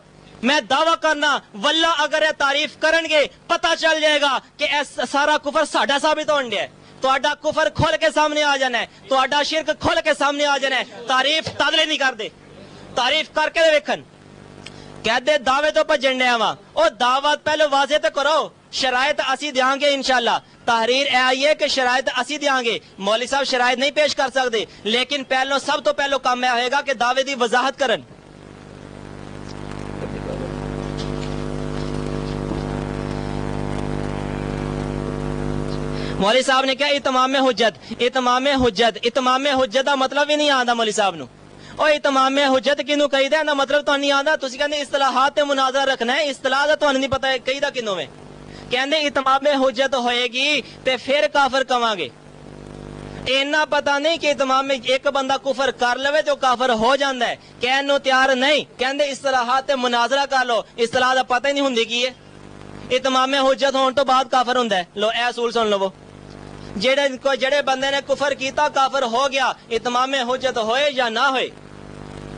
[SPEAKER 3] میں دعویٰ کرنا واللہ اگر یہ تعریف کرن گے پتہ چل جائے گا کہ سارا کفر ساڈا ثابت ہون دیا ہے. تہاڈا کفر کھل کے سامنے آ جانا ہے, تہاڈا شرک کھل کے سامنے آ جانا ہے. تعریف تدلے نہیں کر دے, تعریف کر کے ویکھن. کہہ دے دعوے تو بھجن ڈیا وا, او دعوت پہلے واضح تو کرو. شرائط اسی دیاں گے انشاءاللہ. تحریر اے آئی ہے کہ شرائط اسی دیاں گے. مولوی صاحب شرائط نہیں پیش کر سکتے, لیکن پہلو سب تو پہلو کام ہوئے گا کہ دعوے دی وضاحت کرن. مولوی صاحب نے کہا اتمام حجت دا مطلب ہی نہیں آندا مولوی صاحب نو. او اتمام حجت کینوں کہیدا دا مطلب تو نہیں آندا. تسی کہندے اصطلاحات تے مناظرہ رکھنا ہے, اصطلاح دا تانوں نہیں پتہ کہیدا کینوں ہے. کہندے اتمام حجت ہوئے گی تے پھر کافر کواں گے. اینا پتہ نہیں کہ اتمام میں ایک بندہ کفر کر لوے تو کافر ہو جاندا ہے, کہن نو تیار نہیں. کہندے اصطلاحات تے مناظرہ کر لو, اصطلاح دا پتہ ہی نہیں ہوندی کی ہے. اتمام حجت ہون تو بعد کافر ہوندا ہے. لو اے اصول سن لو, جڑے بندے نے کفر کیتا کافر ہو گیا, اتمام حجت ہوئے یا نہ ہوئے.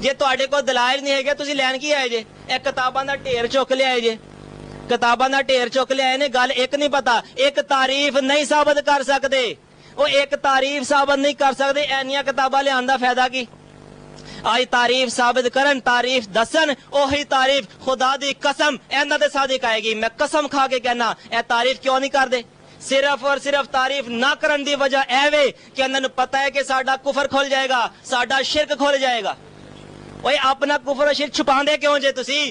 [SPEAKER 3] جے تواڈے کو دلائل نہیں ہے تسی لین کی آئے جے؟ ایک کتاباں دا ڈھیر چک لے آئے جے, کتاباں دا ڈھیر چک لے آئے نے. گل ایک نہیں پتا, ایک تعریف نہیں ثابت کر سکتے. وہ ایک تعریف ثابت نہیں کر سکتے, اینیاں کتاباں لیان دا فائدہ کی؟ آج تعریف ثابت کرن, تعریف دسن, اوہی تعریف خدا دی قسم ایندا تے صادق آئے گی. میں قسم کھا کے کہنا اے تعریف کیوں نہیں کر دے؟ صرف اور صرف تعریف نہ کرن دی وجہ اے وے کہ انہاں نوں پتہ ہے کہ ساڈا کفر کھل جائے گا, ساڈا شرک کھل جائے گا. اوے اپنا کفر و شرک چھپاندے کیوں جے تسی؟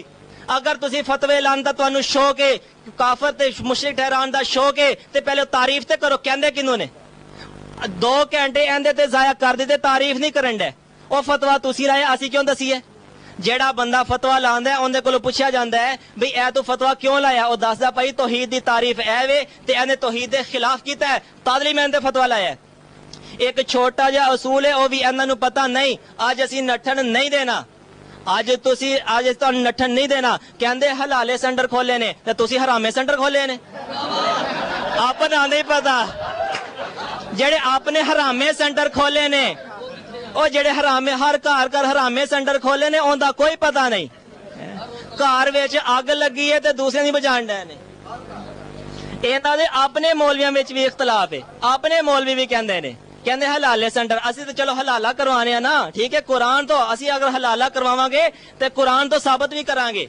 [SPEAKER 3] اگر تسی فتوی لان دا تانوں شوق ہے, کافر تے مشرک ٹھہران دا شوق ہے, تے پہلے تعریف تے کرو. کہندے کینوں نے 2 گھنٹے ایندے تے ضائع کر دتے, تعریف نہیں کرن دے. ਉਹ ਫਤਵਾ ਤੁਸੀਂ ਲਾਇਆ, ਅਸੀਂ ਕਿਉਂ ਦਸੀਏ? ਜਿਹੜਾ ਬੰਦਾ ਫਤਵਾ ਲਾਉਂਦਾ ਹੈ ਉਹਦੇ ਕੋਲੋਂ ਪੁੱਛਿਆ ਜਾਂਦਾ ਹੈ ਵੀ ਇਹ ਤੂੰ ਫਤਵਾ ਕਿਉਂ ਲਾਇਆ, ਉਹ ਦੱਸਦਾ ਭਾਈ ਤੌਹੀਦ ਦੀ ਤਾਰੀਫ ਐ ਵੇ ਤੇ ਇਹਨੇ ਤੌਹੀਦ ਦੇ ਖਿਲਾਫ ਕੀਤਾ ਹੈ, ਤਦ ਲਈ ਮੈਂ ਇਹਦੇ ਫਤਵਾ ਲਾਇਆ। ਇੱਕ ਛੋਟਾ ਜਿਹਾ ਅਸੂਲ ਹੈ, ਉਹ ਵੀ ਇਹਨਾਂ ਨੂੰ ਪਤਾ ਨਹੀਂ। ਅੱਜ ਅਸੀਂ ਨੱਠਣ ਨਹੀਂ ਦੇਣਾ, ਅੱਜ ਤੁਹਾਨੂੰ ਨੱਠਣ ਨਹੀਂ ਦੇਣਾ। ਕਹਿੰਦੇ ਹਲਾਲੇ ਸੈਂਟਰ ਖੋਲੇ ਨੇ ਤੇ ਤੁਸੀਂ ਹਰਾਮੇ ਸੈਂਟਰ ਖੋਲੇ ਨੇ, ਆਪਣਾ ਨਹੀਂ ਪਤਾ। ਜਿਹੜੇ ਆਪਨੇ ਹਰਾਮੇ ਸੈਂਟਰ ਖੋਲੇ ਨੇ, ਉਹ ਜਿਹੜੇ ਹਰਾਮੇ ਹਰ ਘਰ ਹਰਾਮੇ ਸੈਂਟਰ ਖੋਲੇ ਨੇ, ਉਹਦਾ ਕੋਈ ਪਤਾ ਨਹੀਂ। ਘਰ ਵਿੱਚ ਅੱਗ ਲੱਗੀ ਹੈ ਤੇ ਦੂਸਰਿਆਂ ਦੀ ਬੁਝਾਉਣ ਡਏ ਨੇ। ਇਹਨਾਂ ਦੇ ਆਪਣੇ ਮੌਲਵੀਆਂ ਵਿੱਚ ਵੀ ਇਖਤਲਾਫ ਹੈ। ਆਪਣੇ ਮੌਲਵੀ ਵੀ ਕਹਿੰਦੇ ਹਲਾਲੇ ਸੈਂਟਰ। ਅਸੀਂ ਤਾਂ ਚਲੋ ਹਲਾਲਾ ਕਰਵਾਣੇ ਆ ਨਾ, ਠੀਕ ਹੈ, ਕੁਰਾਨ ਤੋਂ ਅਸੀਂ ਅਗਰ ਹਲਾਲਾ ਕਰਵਾਵਾਂਗੇ ਤੇ ਕੁਰਾਨ ਤੋਂ ਸਾਬਤ ਵੀ ਕਰਾਂਗੇ।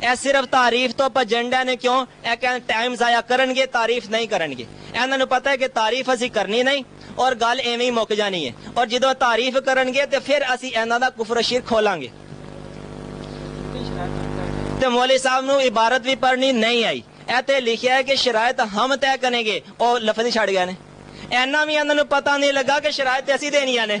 [SPEAKER 3] ਇਹ ਸਿਰਫ ਤਾਰੀਫ ਤੋਂ ਭਜੰਡਾ ਨੇ ਕਿਉਂ? ਇਹ ਕਹਿੰਦੇ ਟਾਈਮ ਜ਼ਾਇਆ ਕਰਨਗੇ, ਤਾਰੀਫ ਨਹੀਂ ਕਰਨਗੇ। ਇਹਨਾਂ ਨੂੰ ਪਤਾ ਹੈ ਕਿ ਤਾਰੀਫ ਅਸੀਂ ਕਰਨੀ ਨਹੀਂ ਔਰ ਗੱਲ ਐਵੇਂ ਹੀ ਮੁੱਕ ਜਾਣੀ ਹੈ। ਔਰ ਜਦੋਂ ਤਾਰੀਫ ਕਰਨਗੇ ਤੇ ਫਿਰ ਅਸੀਂ ਇਹਨਾਂ ਦਾ ਕੁਫਰ ਸ਼ਿਰਕ ਖੋਲਾਂਗੇ। ਤੇ ਮੌਲੀ ਸਾਹਿਬ ਨੂੰ ਇਬਾਰਤ ਵੀ ਪੜ੍ਹਨੀ ਨਹੀਂ ਆਈ। ਇਹ ਤੇ ਲਿਖਿਆ ਹੈ ਕਿ ਸ਼ਰਾਇਤ ਹਮ ਤੈਅ ਕਰਾਂਗੇ, ਉਹ ਲਫ਼ਜ਼ ਹੀ ਛੱਡ ਗਏ ਨੇ। ਇਹਨਾਂ ਵੀ ਇਹਨਾਂ ਨੂੰ ਪਤਾ ਨਹੀਂ ਲੱਗਾ ਕਿ ਸ਼ਰਾਇਤ ਅਸੀਂ ਦੇਣੀਆਂ ਨੇ।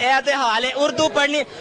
[SPEAKER 3] ਇਹ ਤੇ ਹਾਲ ਹੈ। ਉਰਦੂ ਪੜ੍ਹਨੀ,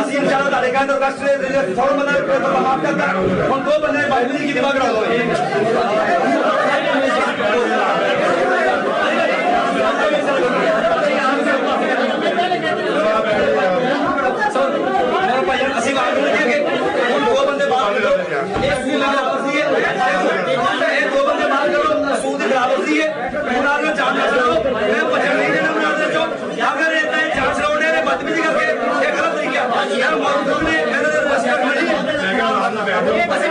[SPEAKER 5] ਅਸੀਂ ਇਨਸ਼ਾਅੱਲਾ ਤੁਹਾਡੇ ਕਹਿੰਦੇ ਰਿਕਵੈਸਟ ਦੇ ਫੌਰਨ ਬੰਦਾ ਮਾਫ ਕਰਦਾ ਹੁਣ ਦੋ ਬੰਦੇ ਬਾਈਬਲ ਦੀ ਕਿਤਾਬ ਕਰਾ ਦੋ ਅਸੀਂ ਬਾਤ ਕਰਾਂਗੇ ਹੁਣ ਦੋ ਬੰਦੇ ਬਾਤ ਕਰੋ ਇਹ ਦੋ ਬੰਦੇ ਬਾਤ ਕਰੋ ਸੂਦ ਦੀ ਖਰਾਬ ਹੋਈ ਹੈ ਉਹਨਾਂ ਨੂੰ ਜਾਣ ਦਿਓ ਮੈਂ ਭਜਨ ਨਹੀਂ ਦੇਣਾ ਉਹਨਾਂ ਦੇ ਚੋਂ ਅਗਰ ਇਦਾਂ ਹੀ ਜਾਂਚ ਲਾਉਣੇ ਨੇ ਬਦਤਮੀਜ਼ੀ ਕਰਕੇ ਇਹ ਗਲਤ ਤਰੀਕਾ ਯਾਰ ਮੌਜੂਦ ਨੇ ਇਹਨਾਂ ਦੇ ਰਸਤਾ ਖੜੀ ਅਸੀਂ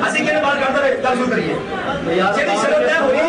[SPEAKER 5] ਅਸੀਂ ਕਿਹਨੇ ਬਾਤ ਕਰਦਾ ਵੇ ਗੱਲ ਸੁਣ ਕਰੀਏ ਜਿਹੜੀ ਸ਼ਰਤ ਤੈਅ ਹੋਈ ਹੈ